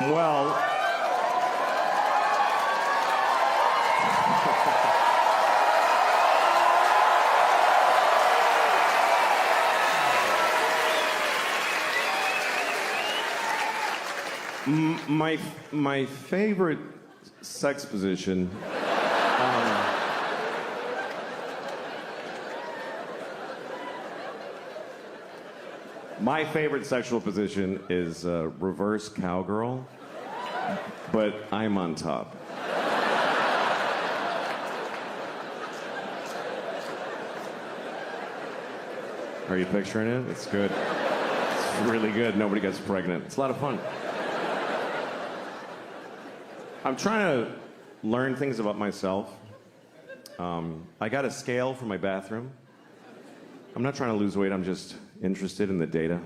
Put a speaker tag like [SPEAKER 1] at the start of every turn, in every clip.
[SPEAKER 1] Well, my favorite sex position. My favorite sexual position is reverse cowgirl, but I'm on top. Are you picturing it? It's good. It's really good. Nobody gets pregnant. It's a lot of fun. I'm trying to learn things about myself. I got a scale for my bathroom. I'm not trying to lose weight, I'm just interested in the data.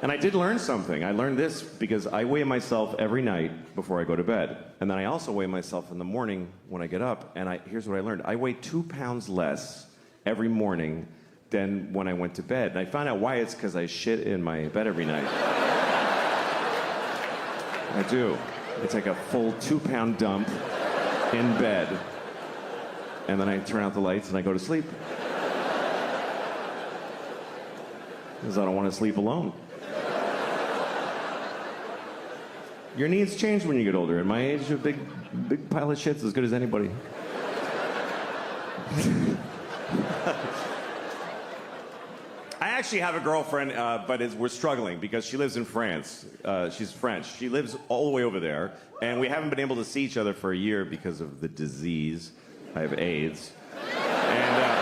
[SPEAKER 1] And I did learn something. I learned this because I weigh myself every night before I go to bed. And then I also weigh myself in the morning when I get up. And here's what I learned. I weigh 2 pounds less every morning than when I went to bed. And I found out why. It's because I shit in my bed every night. I do. I take a full 2-pound dump in bed. And then I turn out the lights and I go to sleep. Because I don't want to sleep alone. Your needs change when you get older. At my age, a big pile of shit's as good as anybody. I actually have a girlfriend, but we're struggling because she lives in France. She's French. She lives all the way over there, and we haven't been able to see each other for a year because of the disease. I have AIDS. And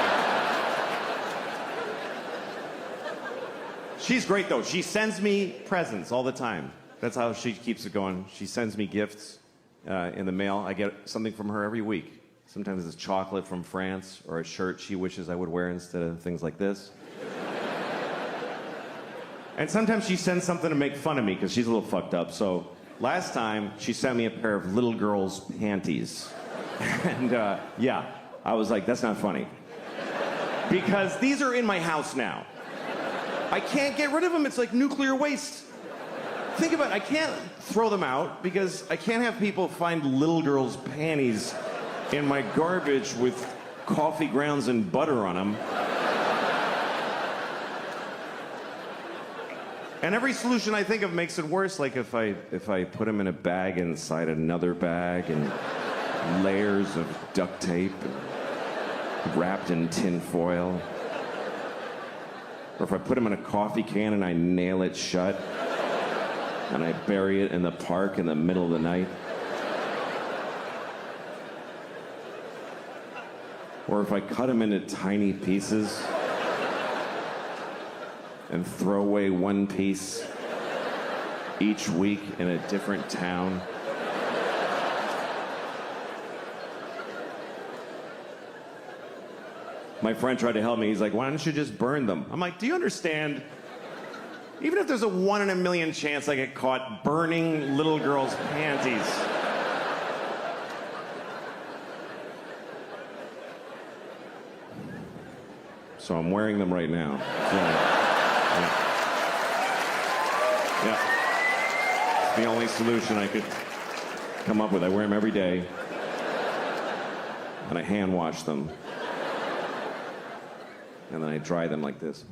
[SPEAKER 1] she's great, though. She sends me presents all the time. That's how she keeps it going. She sends me gifts in the mail. I get something from her every week. Sometimes it's chocolate from France or a shirt she wishes I would wear instead of things like this. And sometimes she sends something to make fun of me because she's a little fucked up. So last time, she sent me a pair of little girl's panties. And yeah, I was like, that's not funny. Because these are in my house now. I can't get rid of them. It's like nuclear waste. Think about it. I can't throw them out because I can't have people find little girls' panties in my garbage with coffee grounds and butter on them. And every solution I think of makes it worse. Like if I put them in a bag inside another bag and layers of duct tape wrapped in tin foil. Or if I put them in a coffee can and I nail it shut and I bury it in the park in the middle of the night. Or if I cut them into tiny pieces and throw away one piece each week in a different town. My friend tried to help me. He's like, why don't you just burn them? I'm like, do you understand? Even if there's a 1 in a million chance I get caught burning little girls' panties. So I'm wearing them right now. Yeah. It's the only solution I could come up with. I wear them every day. And I hand wash them. And then I dry them like this.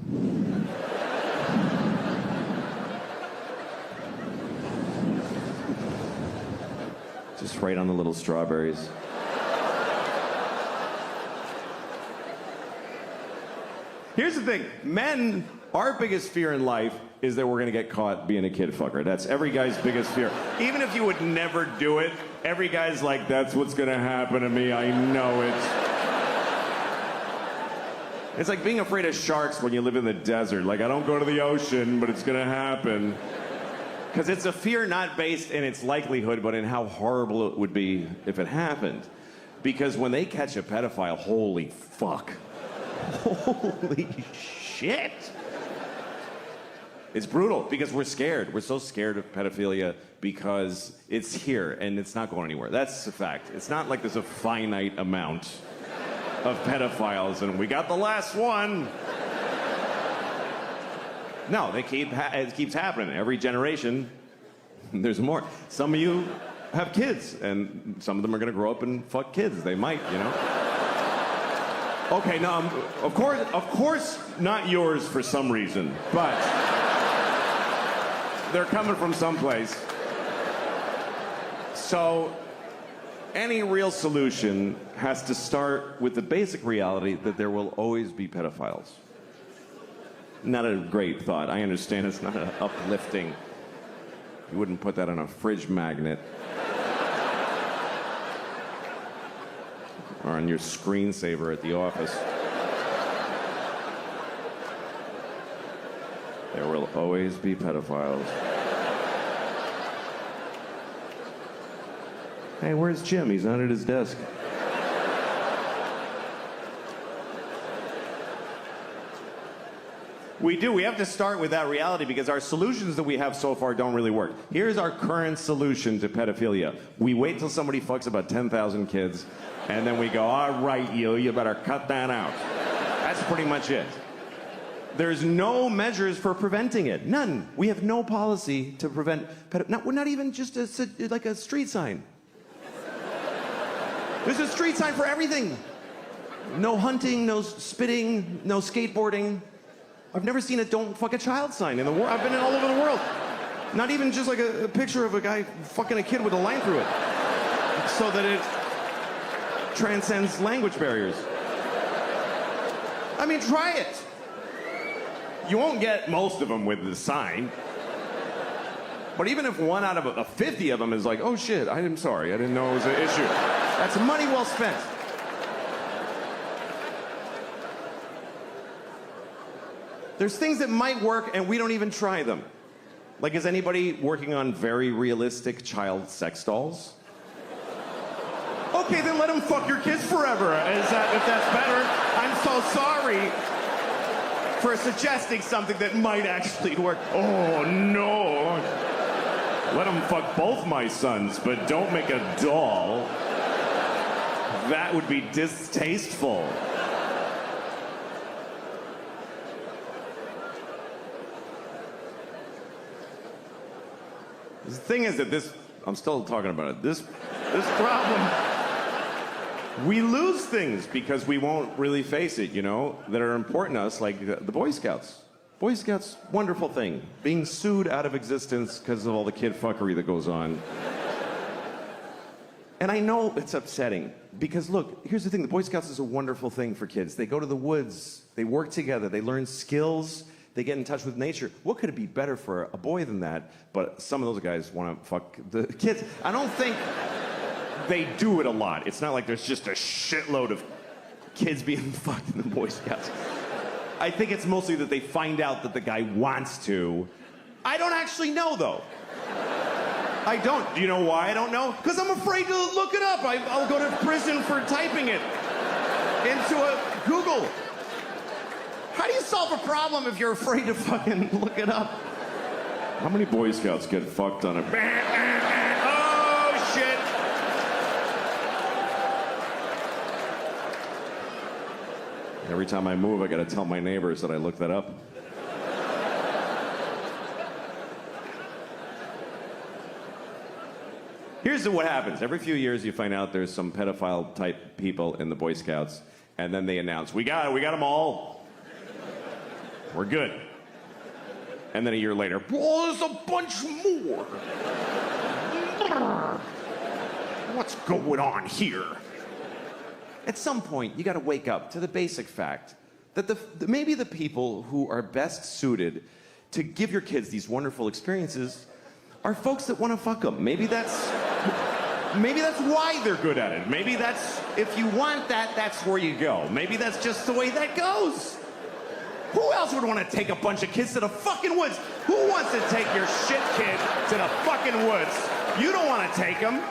[SPEAKER 1] Just right on the little strawberries. Here's the thing, men, our biggest fear in life is that we're gonna get caught being a kid fucker. That's every guy's biggest fear. Even if you would never do it, every guy's like, that's what's gonna happen to me, I know it. It's like being afraid of sharks when you live in the desert. Like, I don't go to the ocean, but it's gonna happen. Because it's a fear not based in its likelihood, but in how horrible it would be if it happened. Because when they catch a pedophile, holy fuck. Holy shit. It's brutal because we're scared. We're so scared of pedophilia because it's here and it's not going anywhere. That's a fact. It's not like there's a finite amount. of pedophiles, and we got the last one. No, it keeps happening. Every generation, there's more. Some of you have kids, and some of them are going to grow up and fuck kids. They might, you know. Okay, no, of course, not yours for some reason, but they're coming from someplace. So, any real solution has to start with the basic reality that there will always be pedophiles. Not a great thought. I understand it's not uplifting. You wouldn't put that on a fridge magnet. Or on your screensaver at the office. There will always be pedophiles. Hey, where's Jim? He's not at his desk. We do. We have to start with that reality because our solutions that we have so far don't really work. Here's our current solution to pedophilia. We wait till somebody fucks about 10,000 kids, and then we go, all right, you better cut that out. That's pretty much it. There's no measures for preventing it. None. We have no policy to prevent pedophilia. We're not even just like a street sign. There's a street sign for everything. No hunting, no spitting, no skateboarding. I've never seen a don't fuck a child sign in the world. I've been all over the world. Not even just like a picture of a guy fucking a kid with a line through it. So that it transcends language barriers. I mean, try it. You won't get most of them with the sign. But even if one out of 50 of them is like, oh shit, I'm sorry, I didn't know it was an issue. That's money well spent. There's things that might work and we don't even try them. Like, is anybody working on very realistic child sex dolls? Okay, then let them fuck your kids forever. If that's better, I'm so sorry for suggesting something that might actually work. Oh no. Let them fuck both my sons, but don't make a doll. That would be distasteful. The thing is that I'm still talking about it, this problem, we lose things because we won't really face it, you know, that are important to us, like the Boy Scouts. Boy Scouts, wonderful thing. Being sued out of existence because of all the kid fuckery that goes on. And I know it's upsetting because, look, here's the thing. The Boy Scouts is a wonderful thing for kids. They go to the woods. They work together. They learn skills. They get in touch with nature. What could it be better for a boy than that? But some of those guys want to fuck the kids. I don't think they do it a lot. It's not like there's just a shitload of kids being fucked in the Boy Scouts. I think it's mostly that they find out that the guy wants to. I don't actually know, though. I don't. Do you know why I don't know? Because I'm afraid to look it up. I'll go to prison for typing it into a Google. How do you solve a problem if you're afraid to fucking look it up? How many Boy Scouts get fucked on a... Oh, shit! Every time I move, I gotta tell my neighbors that I looked that up. Here's what happens. Every few years, you find out there's some pedophile-type people in the Boy Scouts, and then they announce, we got them all. We're good. And then a year later, oh, there's a bunch more. What's going on here? At some point, you got to wake up to the basic fact that maybe the people who are best suited to give your kids these wonderful experiences are folks that want to fuck them. Maybe that's why they're good at it. Maybe that's, if you want that, that's where you go. Maybe that's just the way that goes. Who else would want to take a bunch of kids to the fucking woods? Who wants to take your shit kid to the fucking woods? You don't want to take them.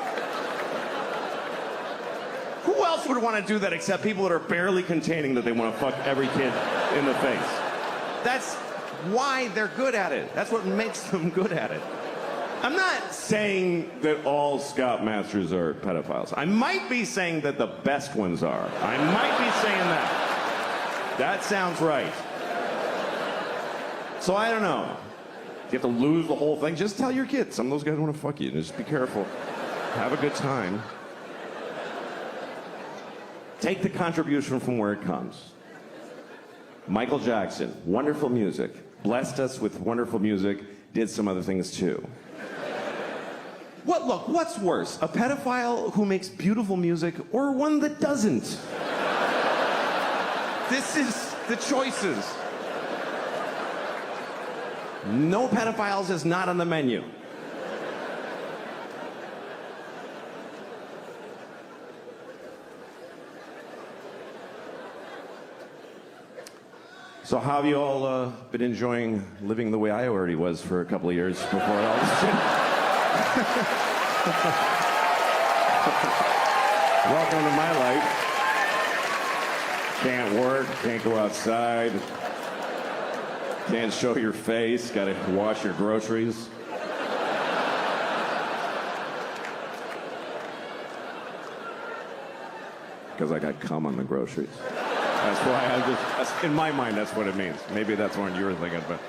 [SPEAKER 1] Who else would want to do that except people that are barely containing that they want to fuck every kid in the face? That's why they're good at it. That's what makes them good at it. I'm not saying that all scoutmasters are pedophiles. I might be saying that the best ones are. I might be saying that. That sounds right. So I don't know. You have to lose the whole thing. Just tell your kids. Some of those guys want to fuck you. Just be careful. Have a good time. Take the contribution from where it comes. Michael Jackson, wonderful music. Blessed us with wonderful music. Did some other things too. What's worse? A pedophile who makes beautiful music or one that doesn't? This is the choices. No pedophiles is not on the menu. So how have you all been enjoying living the way I already was for a couple of years before all this shit? Welcome to my life. Can't work, can't go outside, can't show your face, gotta wash your groceries. Because I got cum on the groceries. That's why in my mind, that's what it means. Maybe that's what you were thinking, but.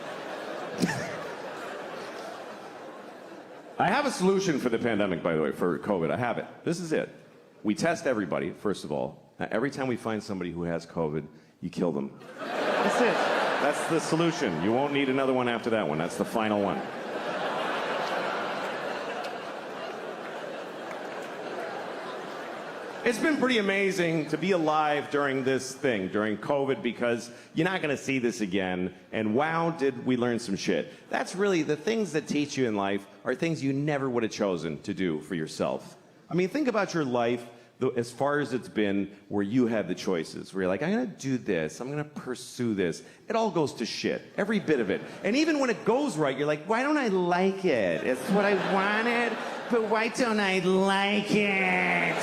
[SPEAKER 1] I have a solution for the pandemic, by the way, for COVID. I have it. This is it. We test everybody, first of all. Every time we find somebody who has COVID, you kill them. That's it. That's the solution. You won't need another one after that one. That's the final one. It's been pretty amazing to be alive during this thing, during COVID, because you're not going to see this again. And wow, did we learn some shit. That's really the things that teach you in life are things you never would have chosen to do for yourself. I mean, think about your life as far as it's been where you have the choices, where you're like, I'm going to do this, I'm going to pursue this. It all goes to shit, every bit of it. And even when it goes right, you're like, why don't I like it? It's what I wanted, but why don't I like it?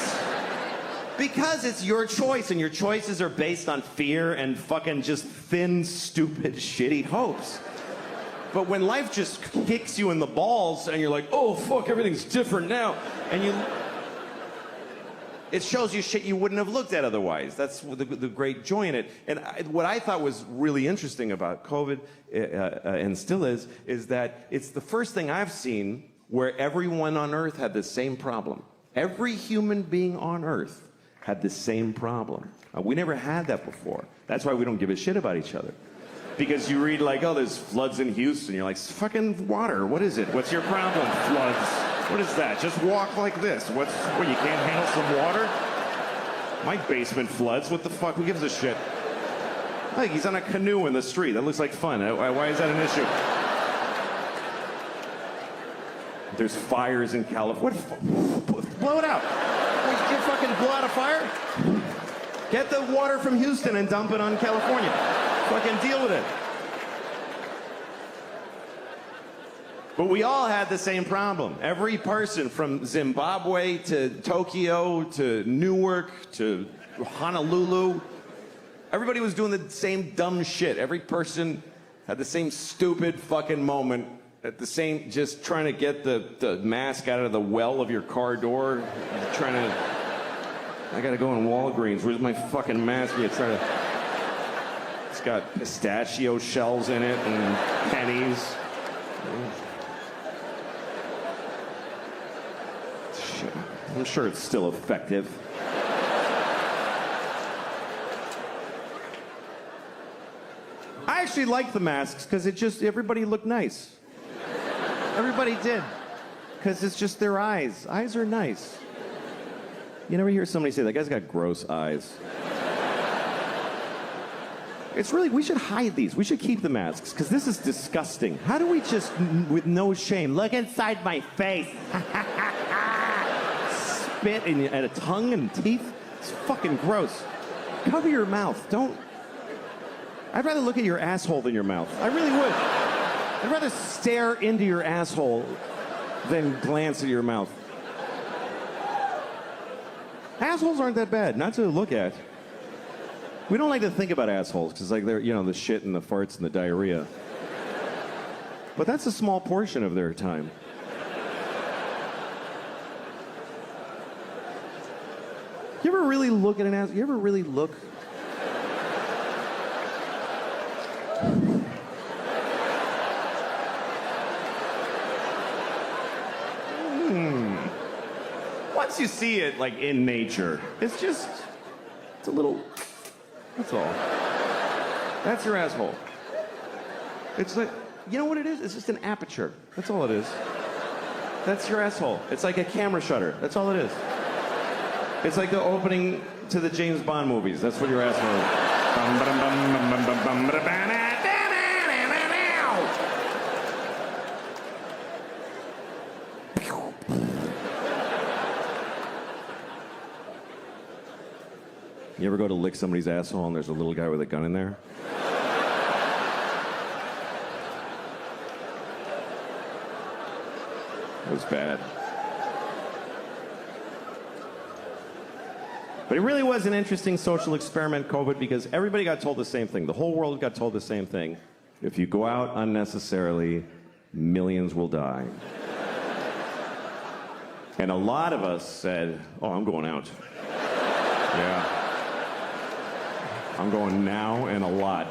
[SPEAKER 1] Because it's your choice, and your choices are based on fear and fucking just thin, stupid, shitty hopes. But when life just kicks you in the balls and you're like, oh, fuck, everything's different now, and it shows you shit you wouldn't have looked at otherwise. That's the great joy in it. And what I thought was really interesting about COVID, and still is that it's the first thing I've seen where everyone on Earth had the same problem. Every human being on Earth had the same problem. We never had that before. That's why we don't give a shit about each other. Because you read like, oh, there's floods in Houston. You're like, fucking water. What is it? What's your problem? Floods. What is that? Just walk like this. What, you can't handle some water? My basement floods. What the fuck? Who gives a shit? Like, he's on a canoe in the street. That looks like fun. Why is that an issue? There's fires in California. Blow it out. You fucking blow out a fire? Get the water from Houston and dump it on California. Fucking deal with it. But we all had the same problem. Every person from Zimbabwe to Tokyo to Newark to Honolulu, everybody was doing the same dumb shit. Every person had the same stupid fucking moment at the same, just trying to get the mask out of the well of your car door. Trying to, I gotta go in Walgreens. Where's my fucking mask? You try to, it's got pistachio shells in it and pennies. Shit. I'm sure it's still effective. I actually like the masks because everybody looked nice. Everybody did. Because it's just their eyes. Eyes are nice. You never hear somebody say, that guy's got gross eyes. It's really, we should hide these. We should keep the masks, because this is disgusting. How do we just, with no shame, look inside my face? Spit at a tongue and teeth? It's fucking gross. Cover your mouth. Don't. I'd rather look at your asshole than your mouth. I really would. I'd rather stare into your asshole than glance at your mouth. Assholes aren't that bad, not to look at. We don't like to think about assholes because, like, they're, the shit and the farts and the diarrhea. But that's a small portion of their time. You ever really look at an ass? You ever really look? Once you see it, like, in nature, it's a little, that's all. That's your asshole. It's like, you know what it is? It's just an aperture. That's all it is. That's your asshole. It's like a camera shutter. That's all it is. It's like the opening to the James Bond movies. That's what your asshole is. You ever go to lick somebody's asshole and there's a little guy with a gun in there? It was bad. But it really was an interesting social experiment, COVID, because everybody got told the same thing. The whole world got told the same thing. If you go out unnecessarily, millions will die. And a lot of us said, oh, I'm going out. Yeah. I'm going now and a lot.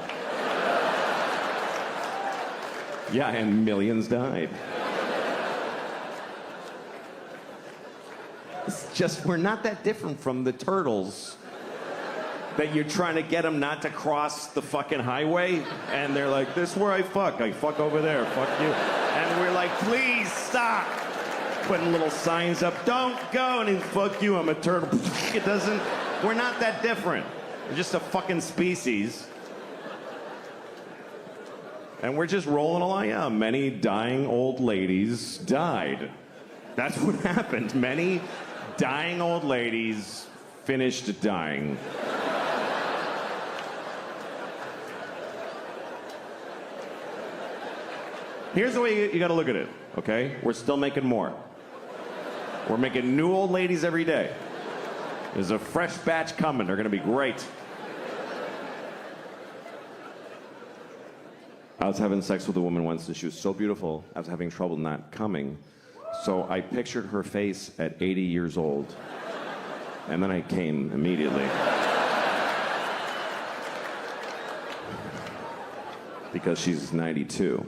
[SPEAKER 1] Yeah, and millions died. It's just, we're not that different from the turtles that you're trying to get them not to cross the fucking highway, and they're like, this is where I fuck over there, fuck you. And we're like, please stop. Putting little signs up, don't go, and he's, fuck you, I'm a turtle. It doesn't, we're not that different. We're just a fucking species. And we're just rolling along. Yeah, many dying old ladies died. That's what happened. Many dying old ladies finished dying. Here's the way you gotta look at it, okay? We're still making more. We're making new old ladies every day. There's a fresh batch coming. They're gonna be great. I was having sex with a woman once and she was so beautiful, I was having trouble not coming. So I pictured her face at 80 years old. And then I came immediately. Because she's 92.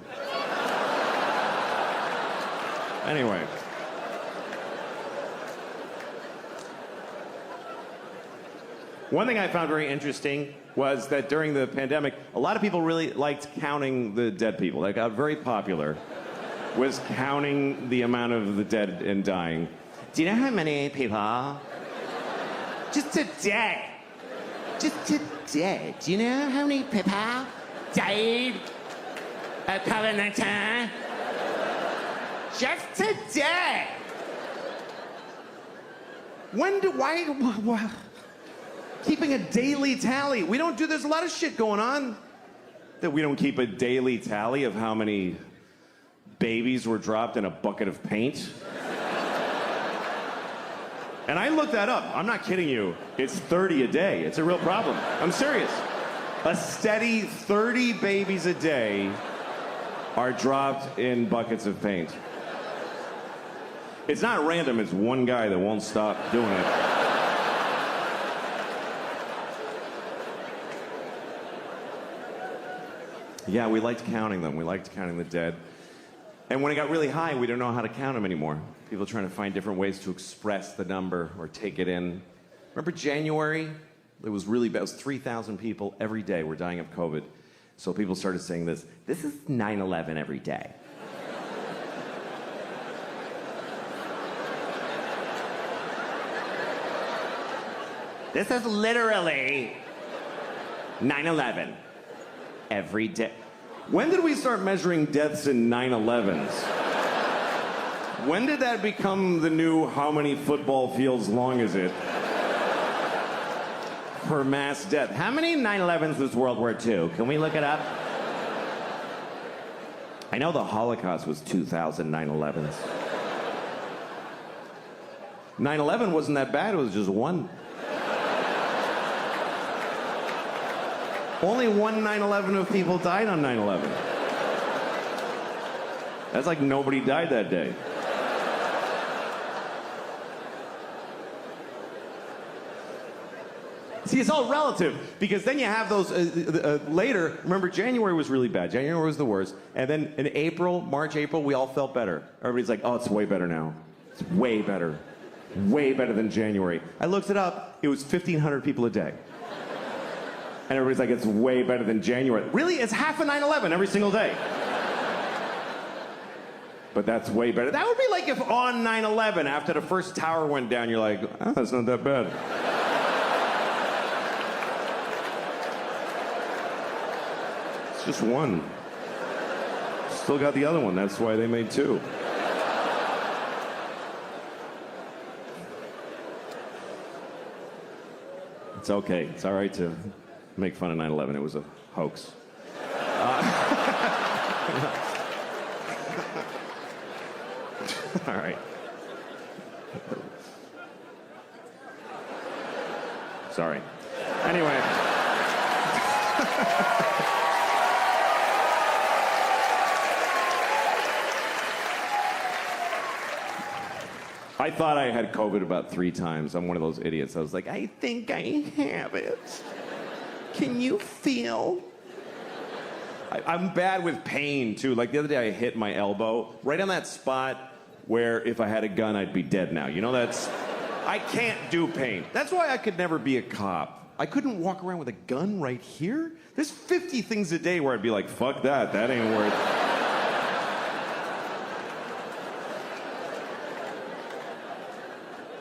[SPEAKER 1] Anyway. One thing I found very interesting was that during the pandemic, a lot of people really liked counting the dead people. That got very popular, was counting the amount of the dead and dying. Do you know how many people? Just today. Just today. Do you know how many people died of COVID-19? Just today. Why? Keeping a daily tally. We don't do, there's a lot of shit going on that we don't keep a daily tally of how many babies were dropped in a bucket of paint. And I looked that up. I'm not kidding you. It's 30 a day. It's a real problem. I'm serious. A steady 30 babies a day are dropped in buckets of paint. It's not random. It's one guy that won't stop doing it. Yeah, we liked counting them. We liked counting the dead. And when it got really high, we didn't know how to count them anymore. People trying to find different ways to express the number or take it in. Remember January? It was really bad. It was 3,000 people every day were dying of COVID. So people started saying this is 9/11 every day. This is literally 9/11 every day. When did we start measuring deaths in 9/11s? When did that become the new how many football fields long is it? Per mass death. How many 9/11s was World War II? Can we look it up? I know the Holocaust was 2,000 9/11s. 9/11 wasn't that bad, it was just one. Only one 9/11 of people died on 9/11. That's like nobody died that day. See, it's all relative because then you have those later. Remember, January was really bad. January was the worst. And then in April, March, April, we all felt better. Everybody's like, oh, it's way better now. It's way better. Way better than January. I looked it up. It was 1,500 people a day. And everybody's like, it's way better than January. Really? It's half of 9/11 every single day. But that's way better. That would be like if on 9/11, after the first tower went down, you're like, oh, that's not that bad. It's just one. Still got the other one. That's why they made two. It's okay. It's all right to make fun of 9/11. It was a hoax. All right. Sorry. Anyway. I thought I had COVID about 3 times. I'm one of those idiots. I was like, I think I have it. Can you feel? I'm bad with pain, too. Like the other day, I hit my elbow right on that spot where if I had a gun, I'd be dead now. You know, I can't do pain. That's why I could never be a cop. I couldn't walk around with a gun right here. There's 50 things a day where I'd be like, fuck that, that ain't worth it.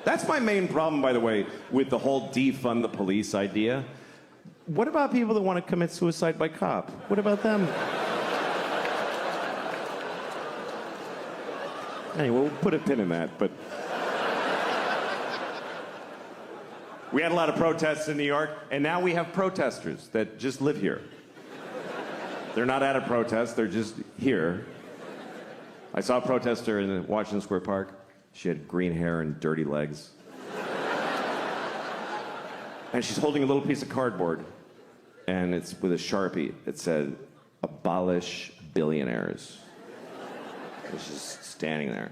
[SPEAKER 1] That's my main problem, by the way, with the whole defund the police idea. What about people that want to commit suicide by cop? What about them? Anyway, we'll put a pin in that, but... We had a lot of protests in New York, and now we have protesters that just live here. They're not at a protest, they're just here. I saw a protester in Washington Square Park. She had green hair and dirty legs. And she's holding a little piece of cardboard, and it's with a Sharpie. It said, abolish billionaires. And she's standing there.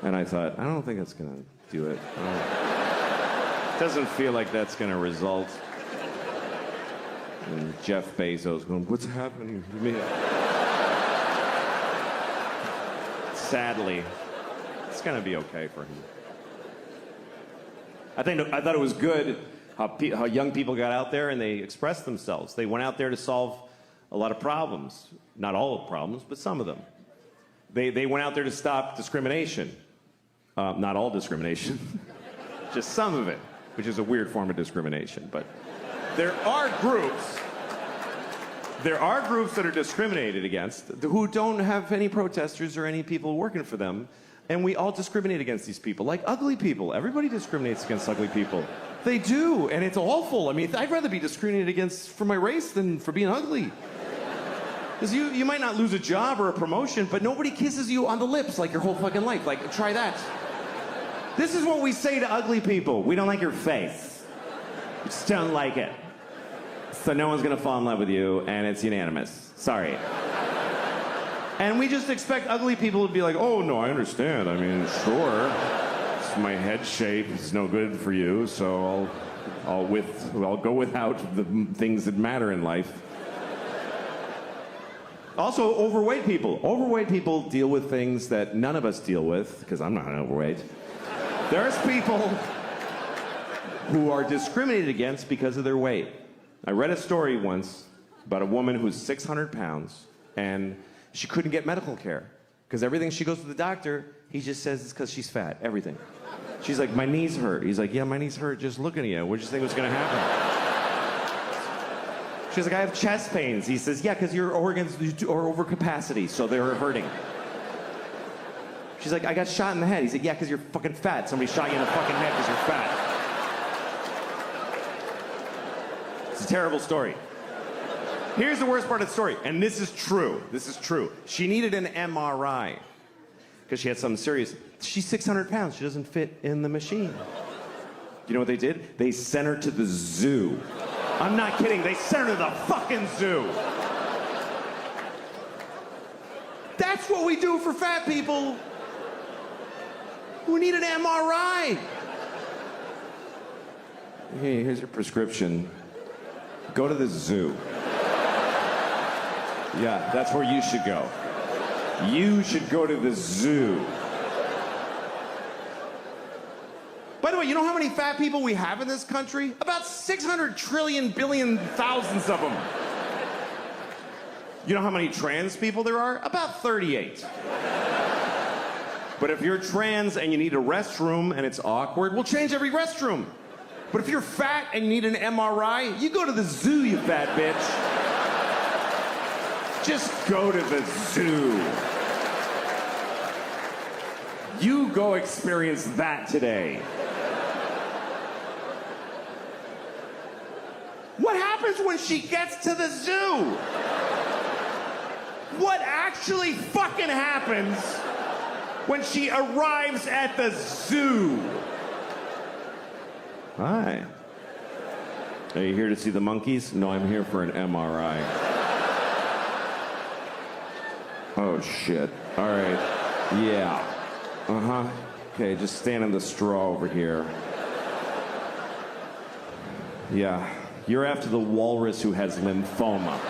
[SPEAKER 1] And I thought, I don't think that's gonna do it. It doesn't feel like that's gonna result in Jeff Bezos going, what's happening to me? Sadly, it's gonna be okay for him. I thought it was good how young people got out there and they expressed themselves. They went out there to solve a lot of problems. Not all of the problems, but some of them. They went out there to stop discrimination. Not all discrimination, just some of it, which is a weird form of discrimination. But there are groups that are discriminated against who don't have any protesters or any people working for them. And we all discriminate against these people, like ugly people. Everybody discriminates against ugly people. They do, and it's awful. I mean, I'd rather be discriminated against for my race than for being ugly. Because you might not lose a job or a promotion, but nobody kisses you on the lips like your whole fucking life. Like, try that. This is what we say to ugly people. We don't like your face. We just don't like it. So no one's gonna fall in love with you, and it's unanimous. Sorry. And we just expect ugly people to be like, oh, no, I understand. I mean, sure. My head shape is no good for you, so I'll go without the things that matter in life. Also, overweight people. Overweight people deal with things that none of us deal with, because I'm not overweight. There's people who are discriminated against because of their weight. I read a story once about a woman who's 600 pounds, and she couldn't get medical care. Because everything she goes to the doctor, he just says it's because she's fat. Everything. She's like, my knees hurt. He's like, yeah, my knees hurt just looking at you. What did you think was going to happen? She's like, I have chest pains. He says, yeah, because your organs are over capacity, so they're hurting. She's like, I got shot in the head. He's like, yeah, because you're fucking fat. Somebody shot you in the fucking head because you're fat. It's a terrible story. Here's the worst part of the story, and this is true. This is true. She needed an MRI because she had something serious. She's 600 pounds. She doesn't fit in the machine. You know what they did? They sent her to the zoo. I'm not kidding. They sent her to the fucking zoo. That's what we do for fat people. who need an MRI. Hey, here's your prescription. Go to the zoo. Yeah, that's where you should go. You should go to the zoo. By the way, you know how many fat people we have in this country? About 600 trillion billion thousands of them. You know how many trans people there are? About 38. But if you're trans and you need a restroom and it's awkward, we'll change every restroom. But if you're fat and you need an MRI, you go to the zoo, you fat bitch. Just go to the zoo. You go experience that today. What happens when she gets to the zoo? What actually fucking happens when she arrives at the zoo? Hi. Are you here to see the monkeys? No, I'm here for an MRI. Oh, shit. All right. Yeah. Uh-huh. Okay, just stand in the straw over here. Yeah. You're after the walrus who has lymphoma.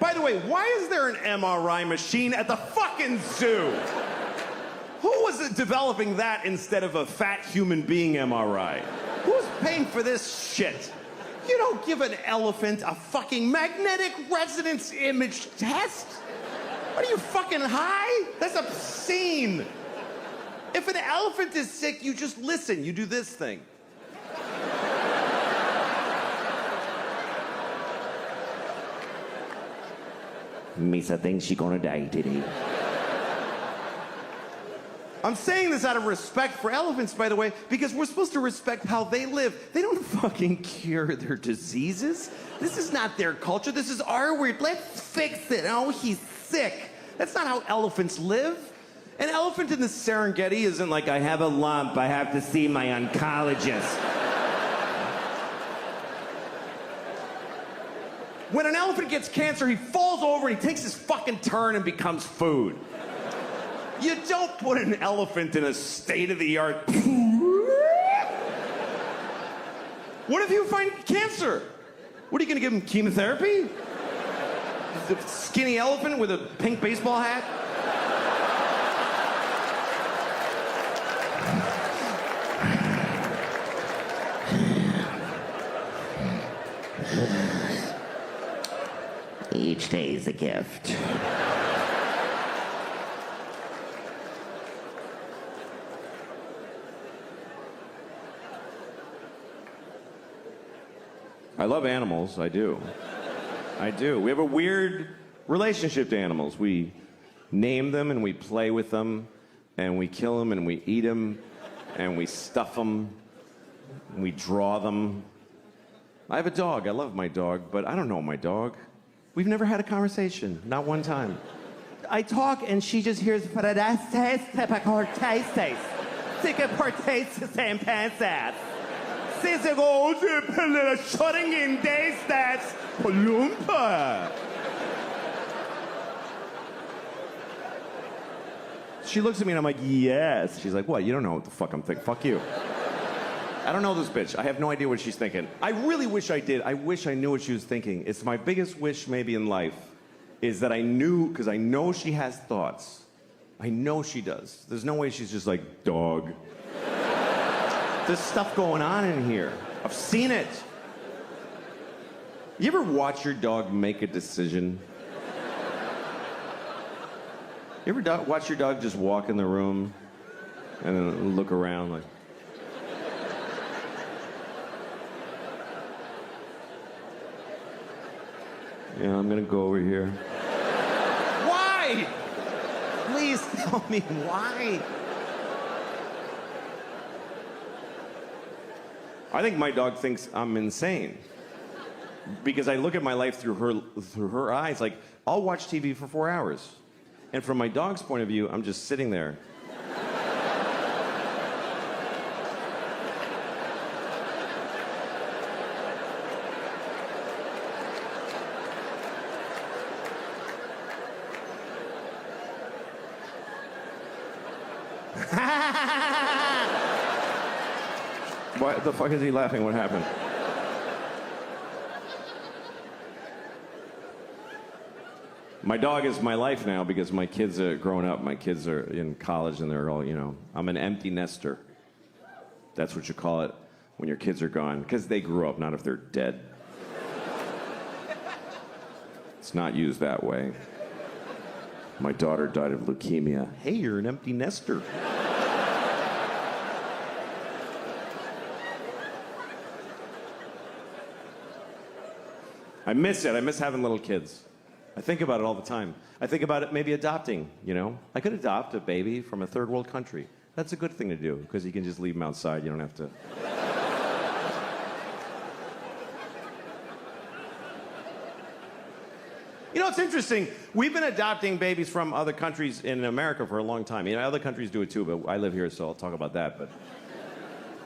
[SPEAKER 1] By the way, why is there an MRI machine at the fucking zoo? Who was developing that instead of a fat human being MRI? Who's paying for this shit? You don't give an elephant a fucking magnetic resonance image test. What are you, fucking high? That's obscene. If an elephant is sick, you just listen. You do this thing. Misa thinks she's gonna die today. I'm saying this out of respect for elephants, by the way, because we're supposed to respect how they live. They don't fucking cure their diseases. This is not their culture. This is our weird. Let's fix it. Oh, he's sick. That's not how elephants live. An elephant in the Serengeti isn't like, I have a lump, I have to see my oncologist. When an elephant gets cancer, he falls over and he takes his fucking turn and becomes food. You don't put an elephant in a state-of-the-art... What if you find cancer? What are you gonna give him, chemotherapy? The skinny elephant with a pink baseball hat? Each day is a gift. I love animals, I do. I do. We have a weird relationship to animals. We name them and we play with them, and we kill them and we eat them, and we stuff them, and we draw them. I have a dog. I love my dog, but I don't know my dog. We've never had a conversation, not one time. I talk and she just hears She looks at me and I'm like, yes. She's like, what? You don't know what the fuck I'm thinking. Fuck you. I don't know this bitch. I have no idea what she's thinking. I really wish I did. I wish I knew what she was thinking. It's my biggest wish maybe in life is that I knew, because I know she has thoughts. I know she does. There's no way she's just like, dog. There's stuff going on in here. I've seen it. You ever watch your dog make a decision? You ever watch your dog just walk in the room and then look around like... Yeah, I'm gonna go over here. Why? Please tell me why. I think my dog thinks I'm insane. Because I look at my life through her eyes. Like, I'll watch TV for 4 hours. And from my dog's point of view, I'm just sitting there. Why the fuck is he laughing? What happened? My dog is my life now because my kids are growing up. My kids are in college and they're all, I'm an empty nester. That's what you call it when your kids are gone. Because they grew up, not if they're dead. It's not used that way. My daughter died of leukemia. Hey, you're an empty nester. I miss it. I miss having little kids. I think about it all the time. I think about it maybe adopting, I could adopt a baby from a third world country. That's a good thing to do, because you can just leave them outside. You don't have to... It's interesting. We've been adopting babies from other countries in America for a long time. Other countries do it too, but I live here, so I'll talk about that. But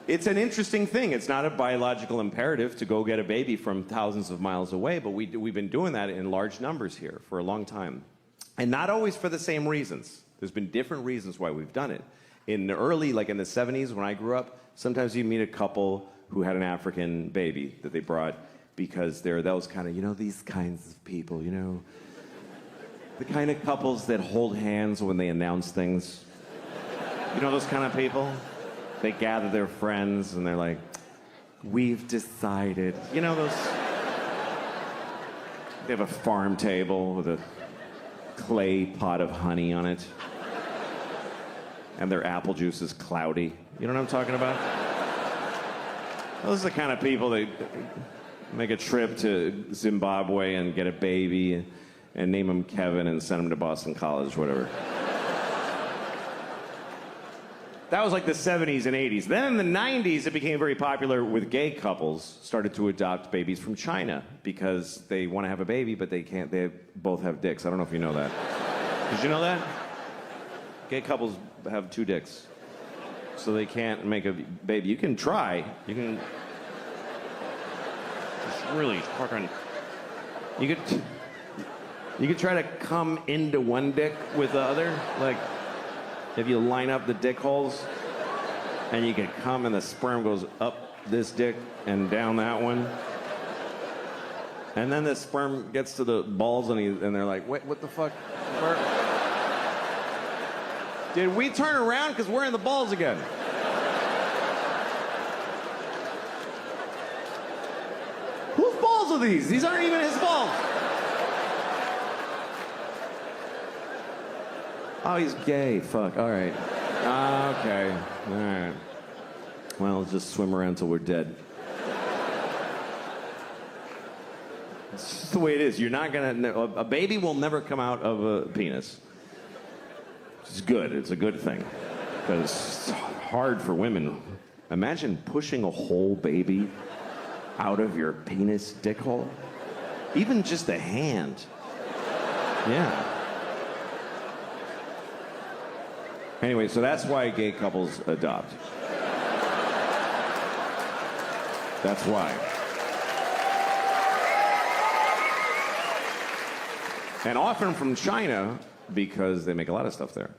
[SPEAKER 1] it's an interesting thing. It's not a biological imperative to go get a baby from thousands of miles away, but we've been doing that in large numbers here for a long time. And not always for the same reasons. There's been different reasons why we've done it. In the early, like in the 70s when I grew up, sometimes you meet a couple who had an African baby that they brought because they're those kind of, these kinds of people, the kind of couples that hold hands when they announce things. Those kind of people? They gather their friends and they're like, we've decided. Those... They have a farm table with a clay pot of honey on it. And their apple juice is cloudy. You know what I'm talking about? Those are the kind of people that make a trip to Zimbabwe and get a baby and name him Kevin and send him to Boston College, whatever. That was like the 70s and 80s. Then in the 90s, it became very popular with gay couples started to adopt babies from China because they want to have a baby, but they can't. They both have dicks. I don't know if you know that. Did you know that? Gay couples have 2 dicks, so they can't make a baby. You can try. You can. It's really fucking. You could try to come into one dick with the other, like. If you line up the dick holes, and you can come and the sperm goes up this dick and down that one. And then the sperm gets to the balls and they're like, wait, what the fuck? Did we turn around? Because we're in the balls again. Whose balls are these? These aren't even his balls. Oh, he's gay. Fuck. All right. Okay. All right. Well, let's just swim around till we're dead. It's just the way it is. You're not gonna. A baby will never come out of a penis. It's good. It's a good thing. Because it's hard for women. Imagine pushing a whole baby out of your penis dick hole. Even just a hand. Yeah. Anyway, so that's why gay couples adopt. That's why. And often from China, because they make a lot of stuff there.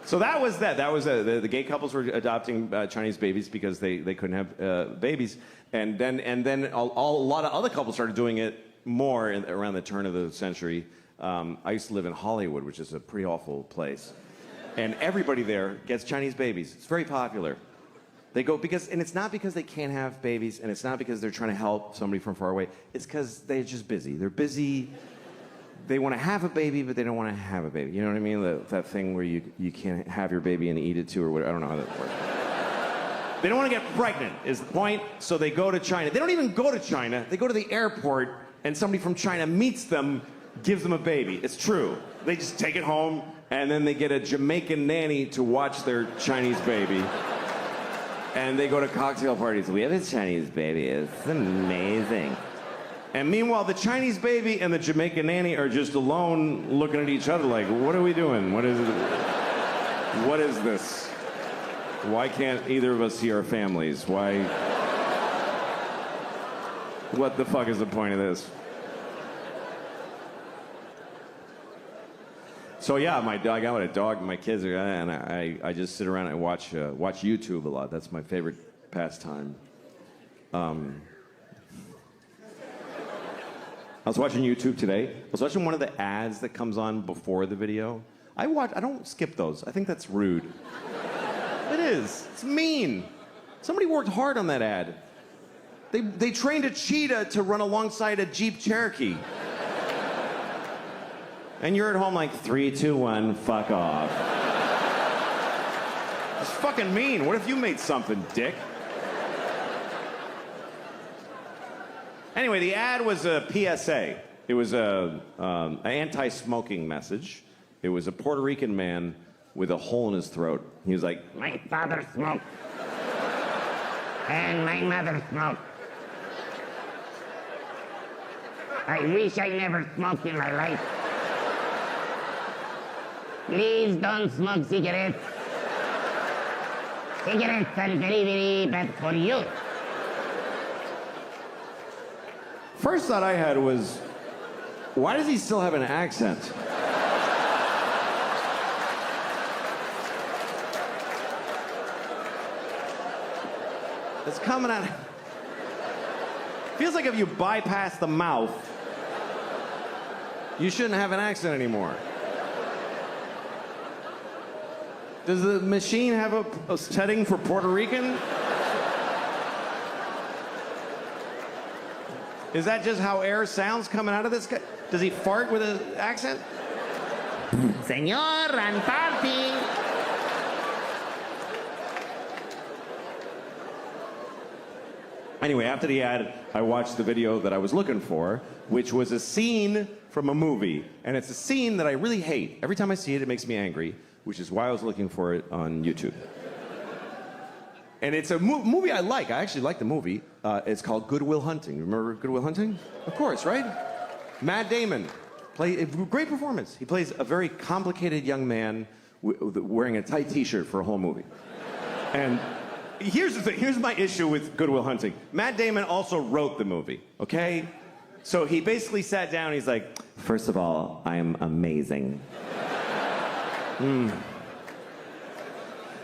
[SPEAKER 1] So that was that. That was the gay couples were adopting Chinese babies because they couldn't have babies. And then a lot of other couples started doing it more around the turn of the century. I used to live in Hollywood, which is a pretty awful place. And everybody there gets Chinese babies. It's very popular. They go and it's not because they can't have babies, and it's not because they're trying to help somebody from far away. It's because they're just busy. They're busy. They want to have a baby, but they don't want to have a baby. You know what I mean? That thing where you can't have your baby and eat it too, or whatever. I don't know how that works. They don't want to get pregnant, is the point. So they go to China. They don't even go to China. They go to the airport, and somebody from China meets them, gives them a baby. It's true. They just take it home, and then they get a Jamaican nanny to watch their Chinese baby. And they go to cocktail parties. We have a Chinese baby. It's amazing. And meanwhile, the Chinese baby and the Jamaican nanny are just alone looking at each other like, what are we doing? What is it? What is this? Why can't either of us see our families? Why? What the fuck is the point of this? So yeah, my dog. I got a dog, and my kids, and I just sit around and watch YouTube a lot. That's my favorite pastime. I was watching YouTube today. I was watching one of the ads that comes on before the video. I don't skip those. I think that's rude. It is. It's mean. Somebody worked hard on that ad. They trained a cheetah to run alongside a Jeep Cherokee. And you're at home like, 3, 2, 1, fuck off. It's fucking mean. What if you made something, dick? Anyway, the ad was a PSA. It was an anti-smoking message. It was a Puerto Rican man with a hole in his throat. He was like,
[SPEAKER 2] my father smoked. And my mother smoked. I wish I never smoked in my life. Please don't smoke cigarettes. Cigarettes are very, very bad for you.
[SPEAKER 1] First thought I had was, why does he still have an accent? It's coming out. Feels like if you bypass the mouth, you shouldn't have an accent anymore. Does the machine have a setting for Puerto Rican? Is that just how air sounds coming out of this guy? Does he fart with an accent?
[SPEAKER 2] Señor, I'm farting.
[SPEAKER 1] Anyway, after the ad, I watched the video that I was looking for, which was a scene from a movie. And it's a scene that I really hate. Every time I see it, it makes me angry, which is why I was looking for it on YouTube. And it's a movie I like. I actually like the movie. It's called Good Will Hunting. Remember Good Will Hunting? Of course, right? Matt Damon. Great performance. He plays a very complicated young man wearing a tight t-shirt for a whole movie. And here's the thing. Here's my issue with Good Will Hunting. Matt Damon also wrote the movie, okay? So he basically sat down and he's like, first of all, I am amazing.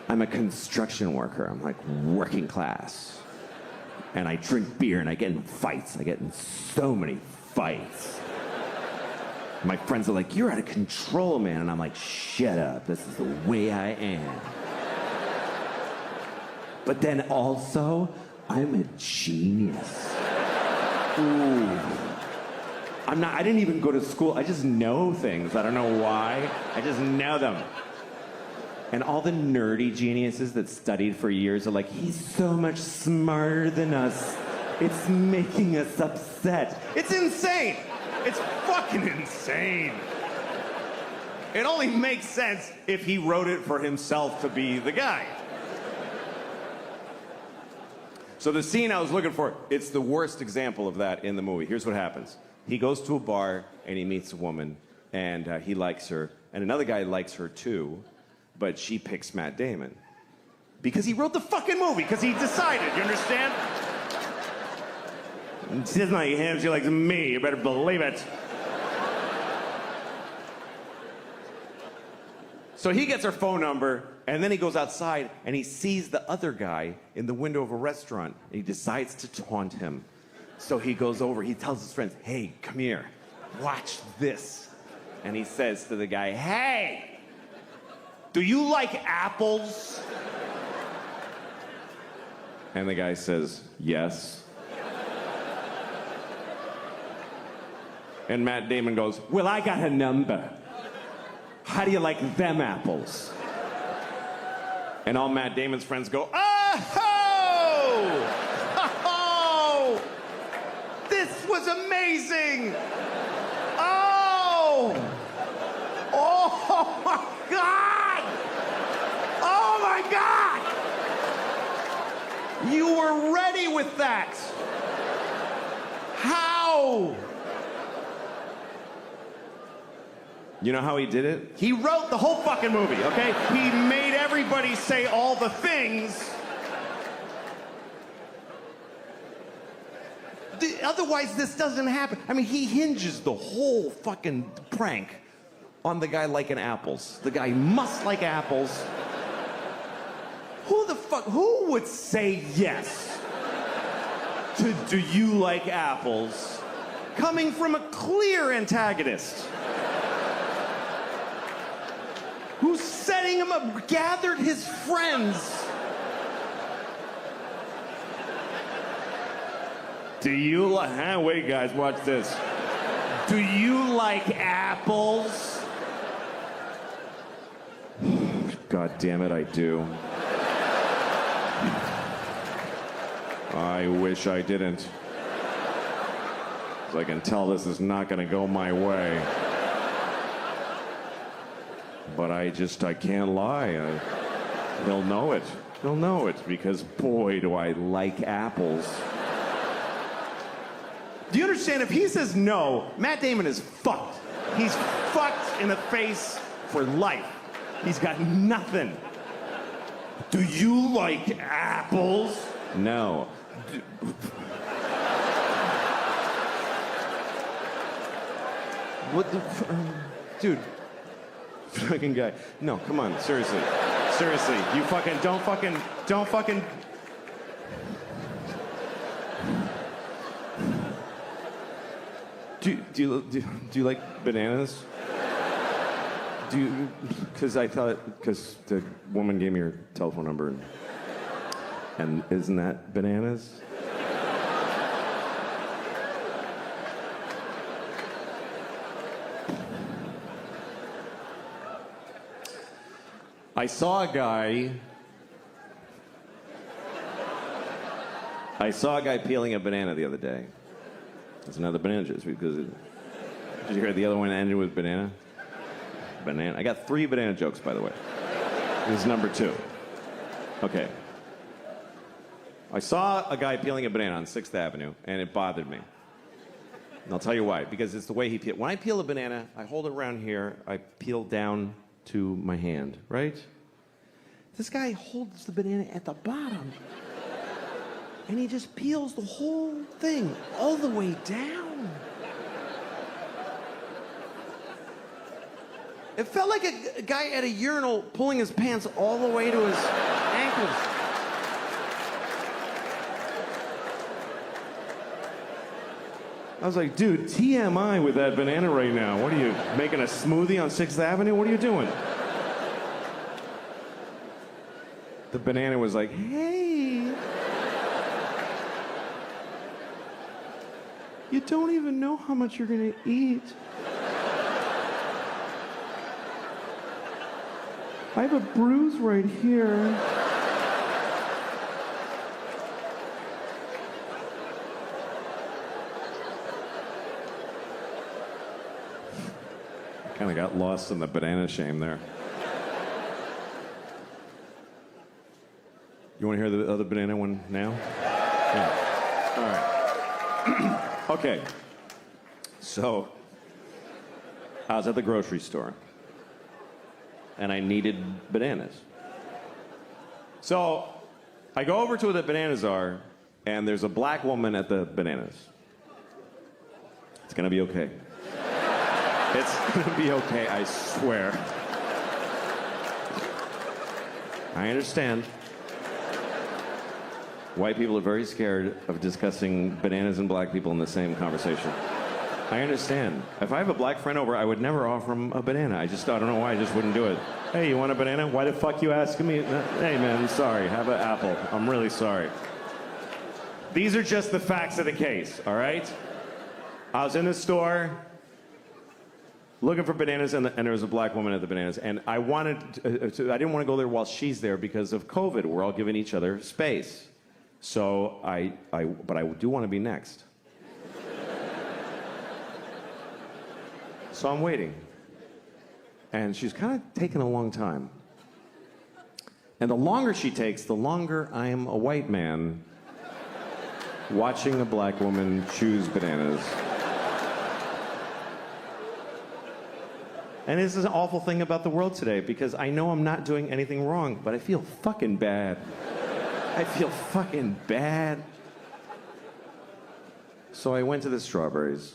[SPEAKER 1] I'm a construction worker. I'm like working class. And I drink beer and I get in fights. I get in so many fights. My friends are like, you're out of control, man. And I'm like, shut up. This is the way I am. But then also, I'm a genius. Ooh. I didn't even go to school. I just know things. I don't know why. I just know them. And all the nerdy geniuses that studied for years are like, he's so much smarter than us. It's making us upset. It's insane. It's fucking insane. It only makes sense if he wrote it for himself to be the guy. So the scene I was looking for, it's the worst example of that in the movie. Here's what happens. He goes to a bar and he meets a woman and he likes her. And another guy likes her too, but she picks Matt Damon. Because he wrote the fucking movie, because he decided, you understand? She doesn't like him, she likes me, you better believe it. So he gets her phone number, and then he goes outside, and he sees the other guy in the window of a restaurant. And he decides to taunt him. So he goes over, he tells his friends, hey, come here, watch this. And he says to the guy, hey, do you like apples? And the guy says, yes. And Matt Damon goes, well, I got a number. How do you like them apples? And all Matt Damon's friends go, oh! Oh! This was amazing! Oh! Oh my God! Oh my God! You were ready with that! How? You know how he did it? He wrote the whole fucking movie, okay? He made everybody say all the things. Otherwise, this doesn't happen. I mean, he hinges the whole fucking prank on the guy liking apples. The guy must like apples. Who would say yes to do you like apples coming from a clear antagonist? Who's setting him up, gathered his friends. Do you like, wait guys, watch this. Do you like apples? God damn it, I do. I wish I didn't. 'Cause I can tell this is not gonna go my way. But I can't lie. He'll know it. He'll know it because boy, do I like apples. Do you understand? If he says no, Matt Damon is fucked. He's fucked in the face for life. He's got nothing. Do you like apples? No. What the dude? Fucking guy. No, come on, seriously. Seriously, you fucking don't fucking. Do you like bananas? Because the woman gave me her telephone number, and isn't that bananas? I saw a guy peeling a banana the other day. It's another banana juice because did you hear the other one ended with banana? Banana. I got 3 banana jokes, by the way. This is number 2. Okay. I saw a guy peeling a banana on 6th Avenue, and it bothered me. And I'll tell you why. Because it's the way he peeled. When I peel a banana, I hold it around here. I peel down to my hand, right? This guy holds the banana at the bottom. And he just peels the whole thing all the way down. It felt like a guy at a urinal pulling his pants all the way to his ankles. I was like, dude, TMI with that banana right now. What are you, making a smoothie on 6th Avenue? What are you doing? The banana was like, hey. You don't even know how much you're gonna eat. I have a bruise right here. Kind of got lost in the banana shame there. You want to hear the other banana one now? Yeah. All right. Okay. So, I was at the grocery store, and I needed bananas. So, I go over to where the bananas are, and there's a black woman at the bananas. It's gonna be okay. It's gonna be okay, I swear. I understand. White people are very scared of discussing bananas and black people in the same conversation. I understand. If I have a black friend over, I would never offer him a banana. I don't know why, I just wouldn't do it. Hey, you want a banana? Why the fuck you asking me? Hey man, I'm sorry, have an apple. I'm really sorry. These are just the facts of the case, all right? I was in the store looking for bananas, and there was a black woman at the bananas, and I didn't want to go there while she's there because of COVID. We're all giving each other space. So but I do want to be next. So I'm waiting. And she's kind of taking a long time. And the longer she takes, the longer I am a white man watching a black woman choose bananas. And this is an awful thing about the world today because I know I'm not doing anything wrong, but I feel fucking bad. I feel fucking bad. So I went to the strawberries.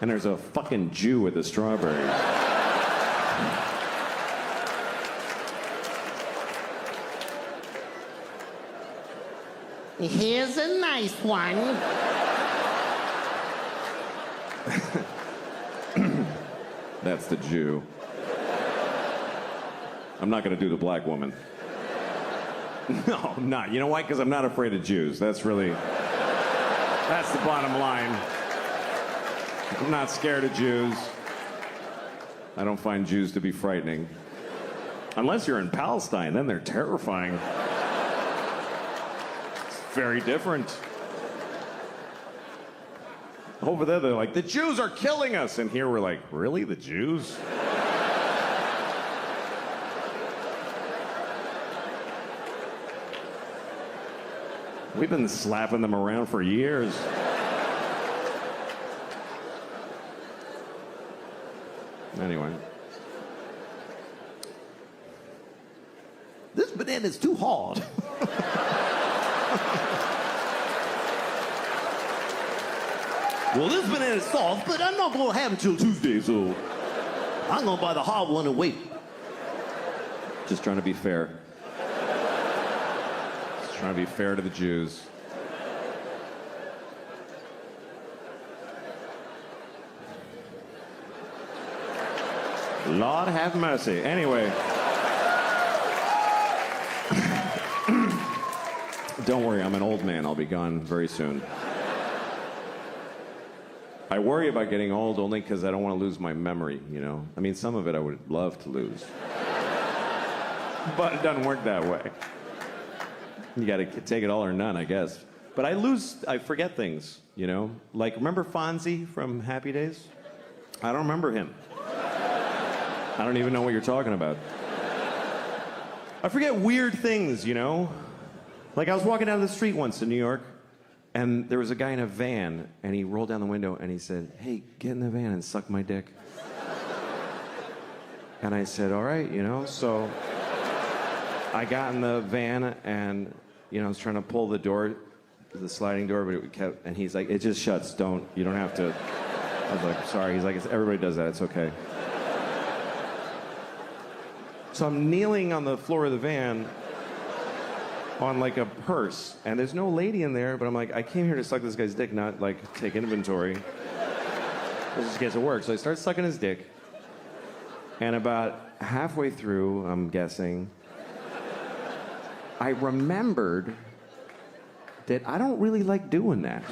[SPEAKER 1] And there's a fucking Jew with the strawberries.
[SPEAKER 2] Here's a nice one.
[SPEAKER 1] That's the Jew. I'm not gonna do the black woman. No, I'm not. You know why? Because I'm not afraid of Jews. That's the bottom line. I'm not scared of Jews. I don't find Jews to be frightening. Unless you're in Palestine, then they're terrifying. It's very different. Over there, they're like, the Jews are killing us. And here we're like, really? The Jews? We've been slapping them around for years. Anyway. This banana's too hard. Well, this banana's soft, but I'm not gonna have it till Tuesday, so I'm gonna buy the hard one and wait. Just trying to be fair. Just trying to be fair to the Jews. Lord have mercy. Anyway. Don't worry, I'm an old man. I'll be gone very soon. I worry about getting old only because I don't want to lose my memory, you know? I mean, some of it I would love to lose. But it doesn't work that way. You got to take it all or none, I guess. But I forget things, you know? Like, remember Fonzie from Happy Days? I don't remember him. I don't even know what you're talking about. I forget weird things, you know? Like, I was walking down the street once in New York, and there was a guy in a van, and he rolled down the window, and he said, hey, get in the van and suck my dick. And I said, all right, you know? So I got in the van, and, you know, I was trying to pull the door, the sliding door, but it kept, and he's like, it just shuts, you don't have to. I was like, sorry. He's like, everybody does that, it's okay. So I'm kneeling on the floor of the van on like a purse, and there's no lady in there, but I'm like, I came here to suck this guy's dick, not like take inventory. This just gets to work. So I start sucking his dick, and about halfway through, I'm guessing, I remembered that I don't really like doing that.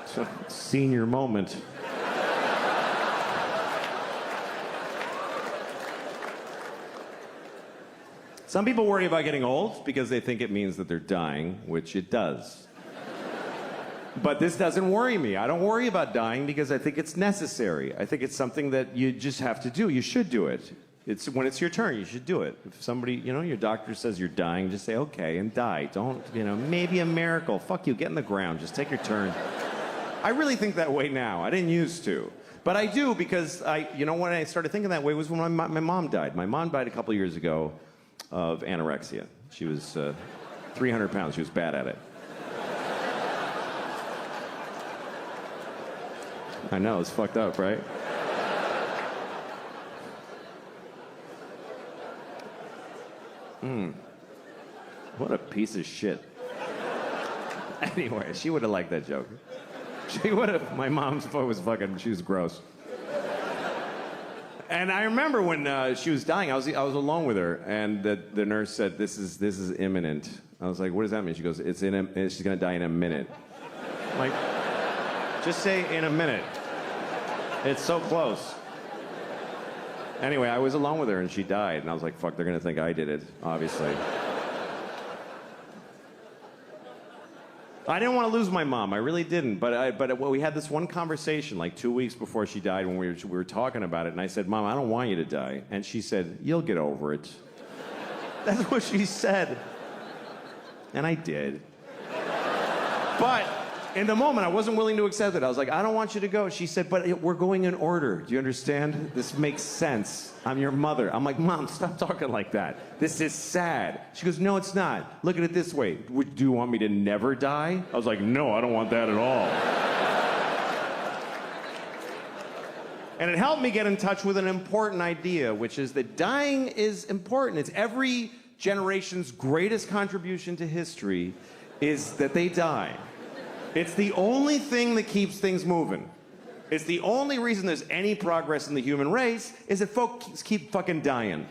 [SPEAKER 1] So, senior moment. Some people worry about getting old because they think it means that they're dying, which it does. But this doesn't worry me. I don't worry about dying because I think it's necessary. I think it's something that you just have to do. You should do it. When it's your turn, you should do it. If somebody, you know, your doctor says you're dying, just say, okay, and die. Don't, you know, maybe a miracle. Fuck you, get in the ground. Just take your turn. I really think that way now. I didn't used to. But I do because you know, when I started thinking that way was when my mom died. My mom died a couple years ago of anorexia. She was 300 pounds. She was bad at it. I know, it's fucked up, right? What a piece of shit. Anyway, she would have liked that joke. She would have. My mom's was fucking, she was gross. And I remember when she was dying, I was alone with her, and the nurse said, this is imminent. I was like, what does that mean? She goes, she's gonna die in a minute. I'm like, just say in a minute. It's so close. Anyway, I was alone with her, and she died, and I was like, fuck, they're gonna think I did it, obviously. I didn't want to lose my mom. I really didn't. But we had this one conversation like 2 weeks before she died when we were talking about it. And I said, Mom, I don't want you to die. And she said, you'll get over it. That's what she said. And I did. But In the moment, I wasn't willing to accept it. I was like, I don't want you to go. She said, but we're going in order. Do you understand? This makes sense. I'm your mother. I'm like, Mom, stop talking like that. This is sad. She goes, no, it's not. Look at it this way. Do you want me to never die? I was like, no, I don't want that at all. And it helped me get in touch with an important idea, which is that dying is important. It's every generation's greatest contribution to history is that they die. It's the only thing that keeps things moving. It's the only reason there's any progress in the human race is that folks keep fucking dying.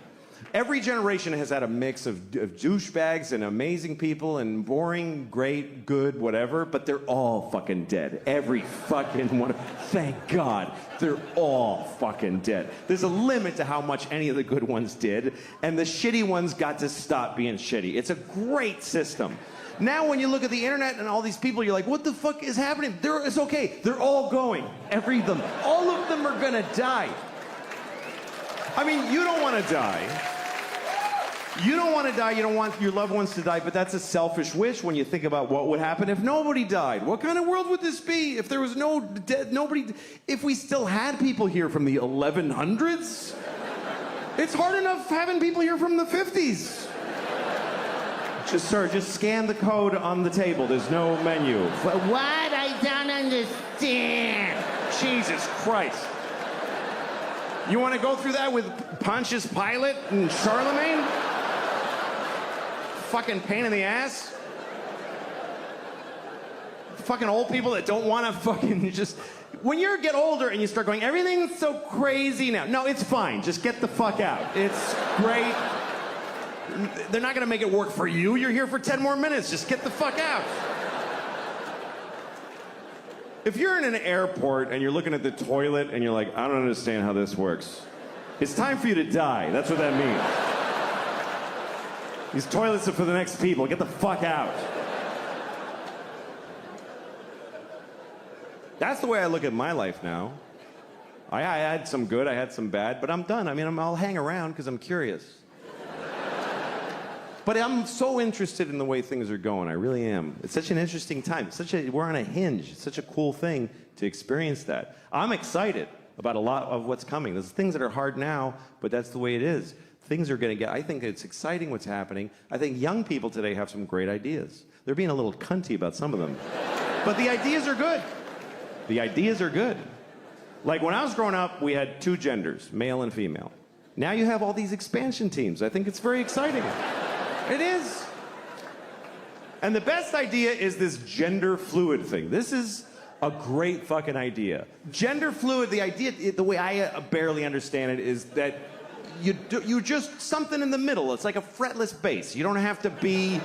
[SPEAKER 1] Every generation has had a mix of douchebags and amazing people and boring, great, good, whatever, but they're all fucking dead. Every fucking one. Thank God, they're all fucking dead. There's a limit to how much any of the good ones did, and the shitty ones got to stop being shitty. It's a great system. Now when you look at the internet and all these people, you're like, what the fuck is happening? It's okay. They're all going. All of them are gonna die. I mean, you don't want to die. You don't want to die. You don't want your loved ones to die, but that's a selfish wish when you think about what would happen if nobody died. What kind of world would this be if there was nobody, if we still had people here from the 1100s? It's hard enough having people here from the 50s. Just scan the code on the table. There's no menu.
[SPEAKER 2] What? I don't understand.
[SPEAKER 1] Jesus Christ. You want to go through that with Pontius Pilate and Charlemagne? Fucking pain in the ass. Fucking old people that don't want to fucking just... When you get older and you start going, everything's so crazy now. No, it's fine. Just get the fuck out. It's great. They're not going to make it work for you. You're here for 10 more minutes. Just get the fuck out. If you're in an airport and you're looking at the toilet and you're like, I don't understand how this works, it's time for you to die. That's what that means. These toilets are for the next people. Get the fuck out. That's the way I look at my life now. I had some good, I had some bad, but I'm done. I mean, I'll hang around because I'm curious. But I'm so interested in the way things are going. I really am. It's such an interesting time. We're on a hinge. It's such a cool thing to experience that. I'm excited about a lot of what's coming. There's things that are hard now, but that's the way it is. Things are going to get... I think it's exciting what's happening. I think young people today have some great ideas. They're being a little cunty about some of them. But the ideas are good. The ideas are good. Like when I was growing up, we had two genders, male and female. Now you have all these expansion teams. I think it's very exciting. It is. And the best idea is this gender fluid thing. This is a great fucking idea. Gender fluid, the idea, the way I barely understand it is that you just something in the middle. It's like a fretless bass. You don't have to be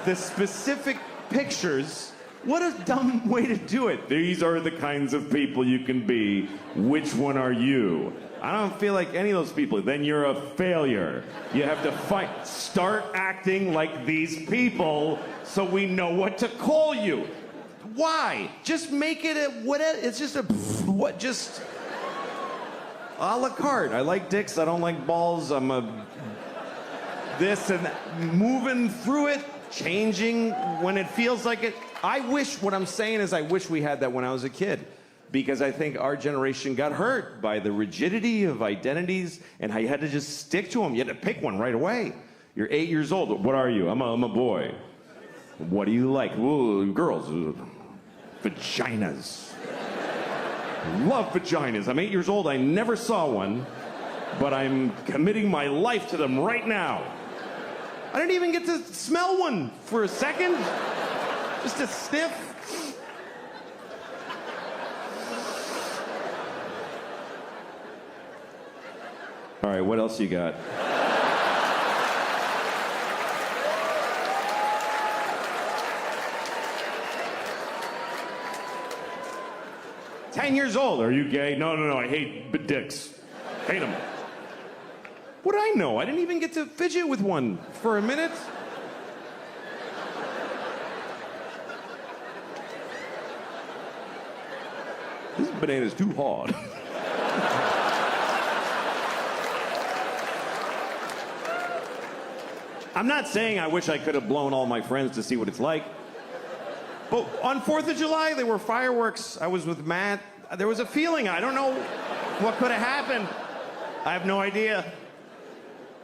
[SPEAKER 1] the specific pictures. What a dumb way to do it. These are the kinds of people you can be. Which one are you? I don't feel like any of those people. Then you're a failure. You have to fight. Start acting like these people so we know what to call you. Why? Just make it a what? It's just a what? Just a la carte. I like dicks. I don't like balls. I'm a this and that. Moving through it, changing when it feels like it. What I'm saying is I wish we had that when I was a kid. Because I think our generation got hurt by the rigidity of identities and how you had to just stick to them. You had to pick one right away. You're 8 years old. What are you? I'm a boy. What do you like? Ooh, girls. Vaginas. Love vaginas. I'm 8 years old. I never saw one, but I'm committing my life to them right now. I didn't even get to smell one for a second. Just a sniff. All right, what else you got? "10 years old. Are you gay?" No, I hate dicks. Hate them. What do I know? I didn't even get to fidget with one for a minute. This banana's too hard. I'm not saying I wish I could have blown all my friends to see what it's like. But on 4th of July, there were fireworks. I was with Matt. There was a feeling. I don't know what could have happened. I have no idea.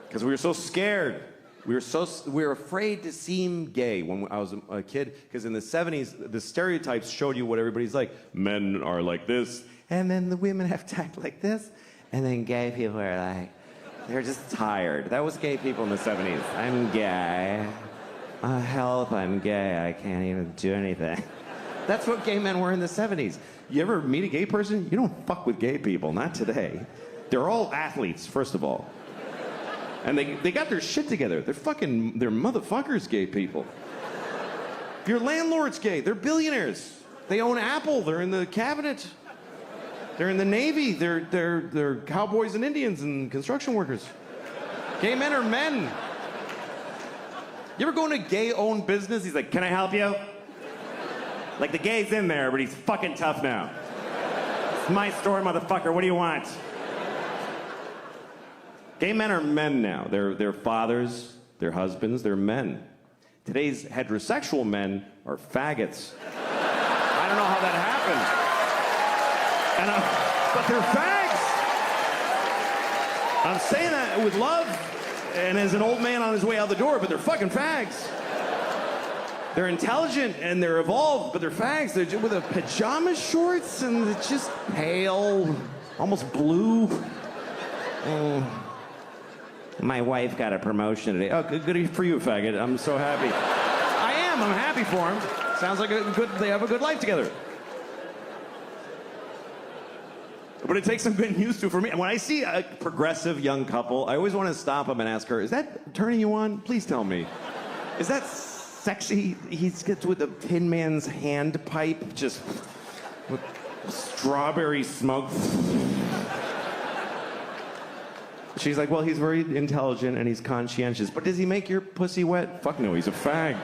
[SPEAKER 1] Because we were so scared. We were afraid to seem gay when I was a kid. Because in the 70s, the stereotypes showed you what everybody's like. Men are like this. And then the women have to act like this. And then gay people are like, they're just tired. That was gay people in the 70s. I'm gay. Help, I'm gay. I can't even do anything. That's what gay men were in the 70s. You ever meet a gay person? You don't fuck with gay people. Not today. They're all athletes, first of all. And they got their shit together. They're motherfuckers, gay people. Your landlord's gay. They're billionaires. They own Apple. They're in the cabinet. They're in the Navy. They're cowboys and Indians and construction workers. Gay men are men. You ever go in a gay-owned business? He's like, can I help you? Like, the gay's in there, but he's fucking tough now. It's my store, motherfucker. What do you want? Gay men are men now. They're fathers, they're husbands, they're men. Today's heterosexual men are faggots. I don't know how that happened. But they're fags. I'm saying that with love and as an old man on his way out the door, but they're fucking fags. They're intelligent and they're evolved, but they're fags. They're just with a pajama shorts and it's just pale, almost blue. My wife got a promotion today. Oh, good for you, faggot. I'm so happy. I am. I'm happy for him. Sounds like they have a good life together. But it takes some getting used to for me. When I see a progressive young couple, I always want to stop them and ask her, is that turning you on? Please tell me. Is that sexy? He gets with the Tin Man's hand pipe, just with strawberry smoke. She's like, well, he's very intelligent and he's conscientious. But does he make your pussy wet? Fuck no, he's a fag.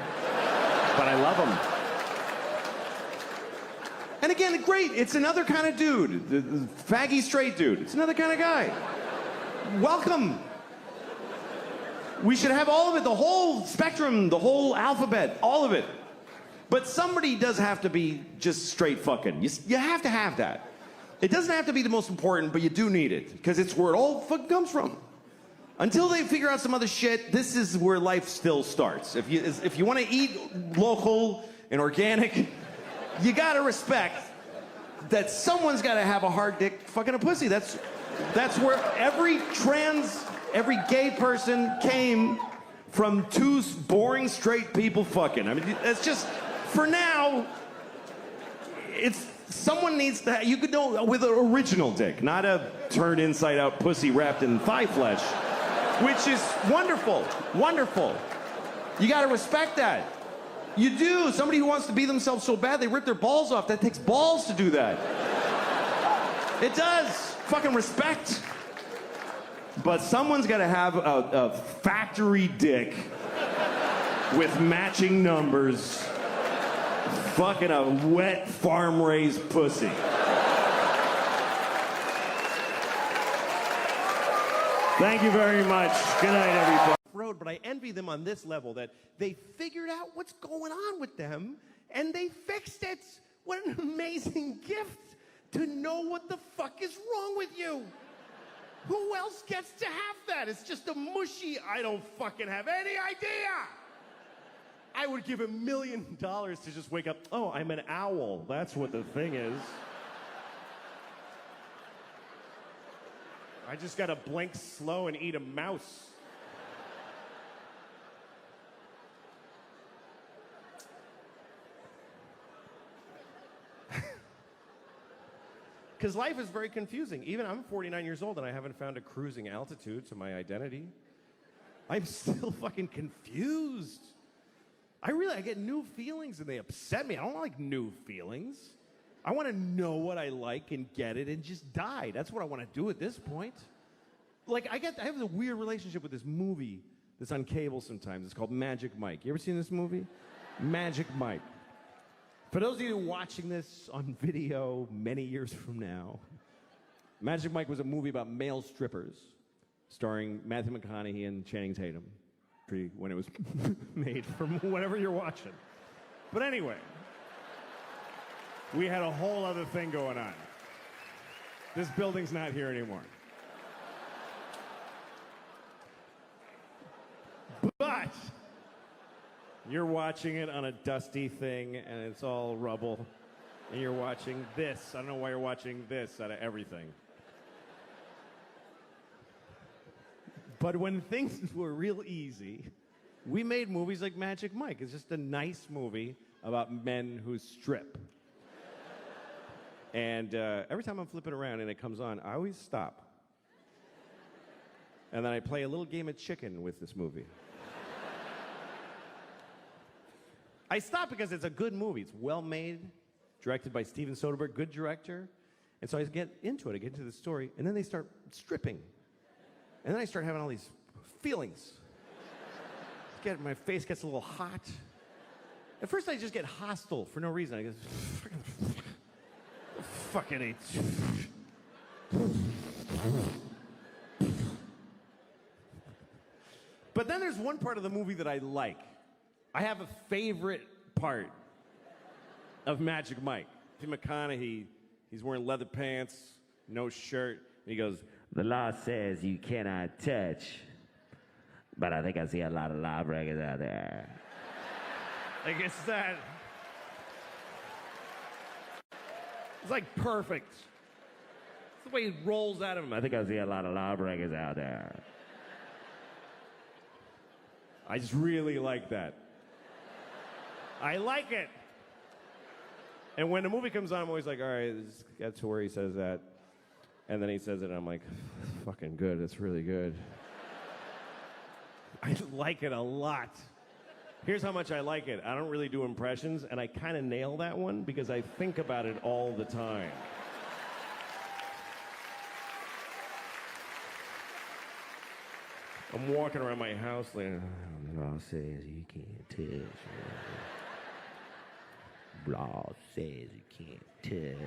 [SPEAKER 1] But I love him. And again, great, it's another kind of dude. The faggy straight dude. It's another kind of guy. Welcome. We should have all of it, the whole spectrum, the whole alphabet, all of it. But somebody does have to be just straight fucking. You have to have that. It doesn't have to be the most important, but you do need it, because it's where it all fucking comes from. Until they figure out some other shit, this is where life still starts. If you want to eat local and organic, you gotta respect that someone's gotta have a hard dick fucking a pussy. That's where every gay person came from two boring straight people fucking. I mean, that's just, for now, someone needs to, you could know, with an original dick, not a turned inside out pussy wrapped in thigh flesh, which is wonderful, wonderful. You gotta respect that. You do. Somebody who wants to be themselves so bad they rip their balls off. That takes balls to do that. It does. Fucking respect. But someone's got to have a factory dick with matching numbers. Fucking a wet farm-raised pussy. Thank you very much. Good night, everybody. Road, but I envy them on this level that they figured out what's going on with them and they fixed it. What an amazing gift to know what the fuck is wrong with you. Who else gets to have that? It's just a mushy, I don't fucking have any idea. I would give $1 million to just wake up, oh, I'm an owl. That's what the thing is. I just gotta blink slow and eat a mouse. Because life is very confusing. Even I'm 49 years old and I haven't found a cruising altitude to my identity. I'm still fucking confused. I get new feelings and they upset me. I don't like new feelings. I want to know what I like and get it and just die. That's what I want to do at this point. Like, I have a weird relationship with this movie that's on cable sometimes. It's called Magic Mike. You ever seen this movie? Magic Mike. For those of you watching this on video many years from now, Magic Mike was a movie about male strippers, starring Matthew McConaughey and Channing Tatum, when it was made, from whatever you're watching. But anyway, We had a whole other thing going on. This building's not here anymore. But you're watching it on a dusty thing and it's all rubble. And you're watching this. I don't know why you're watching this out of everything. But when things were real easy, we made movies like Magic Mike. It's just a nice movie about men who strip. And every time I'm flipping around and it comes on, I always stop. And then I play a little game of chicken with this movie. I stop because it's a good movie. It's well made, directed by Steven Soderbergh, good director. And so I get into it, I get into the story, and then they start stripping. And then I start having all these feelings. My face gets a little hot. At first I just get hostile for no reason. I go, fucking hate. But then there's one part of the movie that I like. I have a favorite part of Magic Mike. Matthew McConaughey, he's wearing leather pants, no shirt, and he goes,
[SPEAKER 3] "The law says you cannot touch, but I think I see a lot of lawbreakers out there."
[SPEAKER 1] like it's that. It's like perfect. It's the way he rolls out of him.
[SPEAKER 3] I think I see a lot of lawbreakers out there.
[SPEAKER 1] I just really like that. I like it. And when the movie comes on, I'm always like, all right, this gets to where he says that. And then he says it, and I'm like, fucking good. That's really good. I like it a lot. Here's how much I like it. I don't really do impressions, and I kind of nail that one because I think about it all the time. I'm walking around my house like,
[SPEAKER 3] "The law says you can't touch. Law says you can't touch."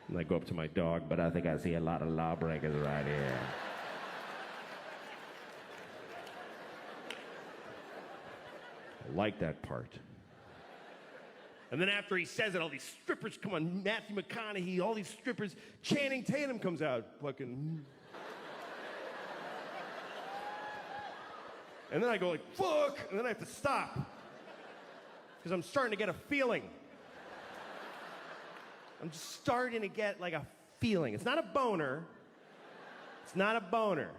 [SPEAKER 1] and I go up to my dog,
[SPEAKER 3] But I think I see a lot of lawbreakers right here.
[SPEAKER 1] I like that part. And then after he says it, all these strippers come on. Matthew McConaughey, all these strippers. Channing Tatum comes out, fucking. And then I go like, fuck, and then I have to stop. Because I'm starting to get a feeling. I'm just starting to get like a feeling. It's not a boner. It's not a boner.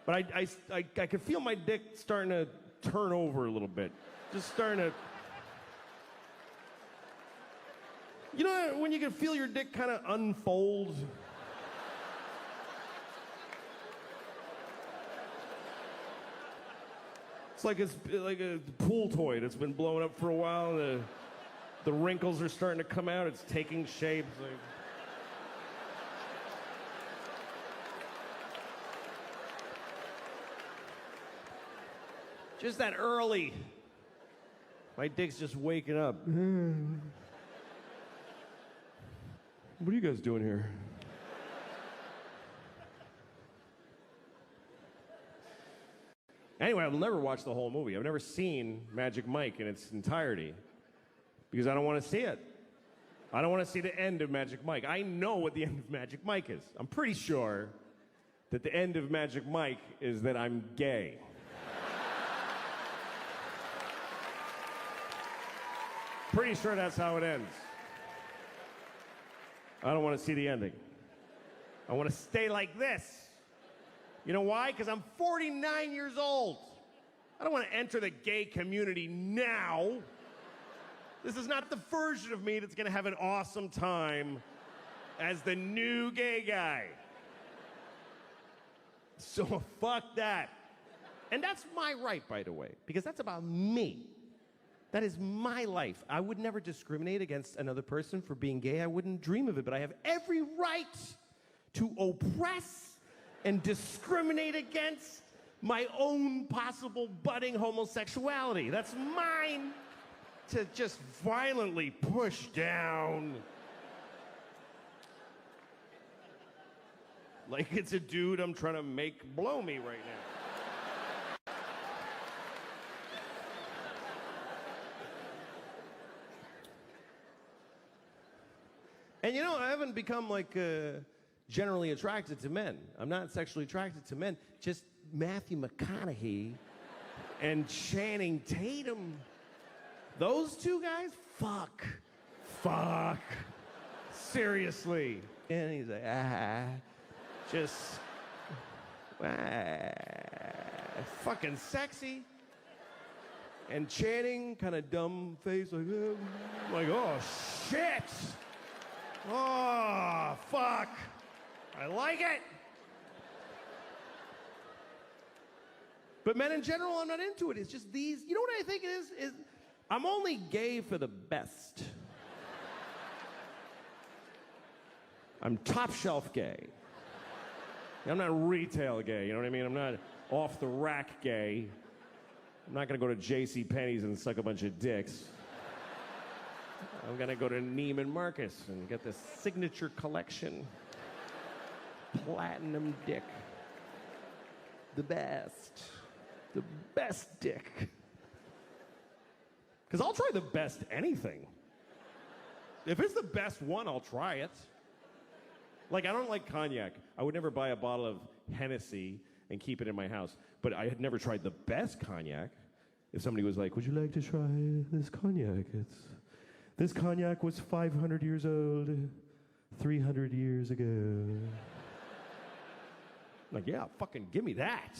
[SPEAKER 1] But I can feel my dick starting to turn over a little bit. Just starting to. You know when you can feel your dick kind of unfold? It's like a pool toy that's been blowing up for a while. The wrinkles are starting to come out. It's taking shape. It's like... Just that early. My dick's just waking up. What are you guys doing here? Anyway, I've never watched the whole movie. I've never seen Magic Mike in its entirety because I don't want to see it. I don't want to see the end of Magic Mike. I know what the end of Magic Mike is. I'm pretty sure that the end of Magic Mike is that I'm gay. Pretty sure that's how it ends. I don't want to see the ending. I want to stay like this. You know why? Because I'm 49 years old. I don't want to enter the gay community now. This is not the version of me that's going to have an awesome time as the new gay guy. So fuck that. And that's my right, by the way, because that's about me. That is my life. I would never discriminate against another person for being gay. I wouldn't dream of it, but I have every right to oppress and discriminate against my own possible budding homosexuality. That's mine to just violently push down. Like it's a dude I'm trying to make blow me right now.
[SPEAKER 4] And you know, I haven't become like generally attracted to men. I'm not sexually attracted to men. Just Matthew McConaughey and Channing Tatum. Those two guys? Fuck. Seriously. And he's like, just, fucking sexy. And Channing, kind of dumb face, like, oh, shit. Oh, fuck. I like it. But men in general, I'm not into it. It's just these, you know what I think it is I'm only gay for the best. I'm top shelf gay. I'm not retail gay, you know what I mean? I'm not off the rack gay. I'm not gonna go to J.C. Penney's and suck a bunch of dicks. I'm gonna go to Neiman Marcus and get this signature collection. Platinum dick. The best. The best dick. Because I'll try the best anything. If it's the best one, I'll try it. Like, I don't like cognac. I would never buy a bottle of Hennessy and keep it in my house. But I had never tried the best cognac. If somebody was like, would you like to try this cognac? This cognac was 500 years old, 300 years ago. Like, yeah, fucking give me that.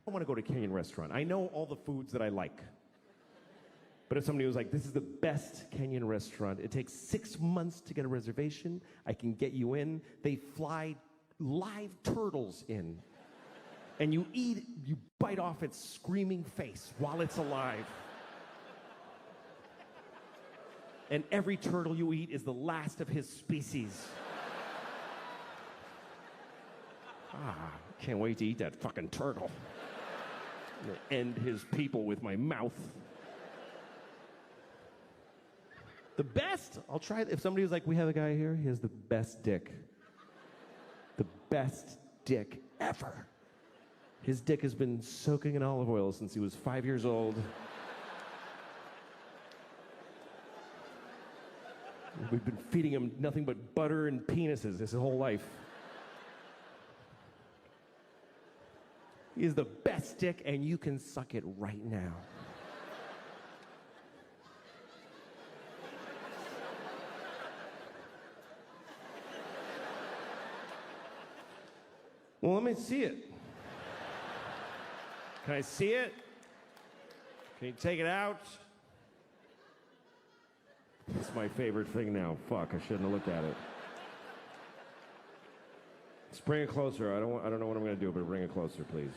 [SPEAKER 4] I want to go to a Kenyan restaurant. I know all the foods that I like. But if somebody was like, this is the best Kenyan restaurant, it takes 6 months to get a reservation, I can get you in. They fly live turtles in. And you bite off its screaming face while it's alive. And every turtle you eat is the last of his species. Can't wait to eat that fucking turtle. I'm gonna end his people with my mouth. The best, I'll try it. If somebody was like, we have a guy here, he has the best dick. The best dick ever. His dick has been soaking in olive oil since he was 5 years old. We've been feeding him nothing but butter and penises his whole life. He is the best dick, and you can suck it right now. Well, let me see it. Can I see it? Can you take it out? It's my favorite thing now. Fuck, I shouldn't have looked at it. Let's bring it closer. I don't know what I'm gonna do, but bring it closer, please.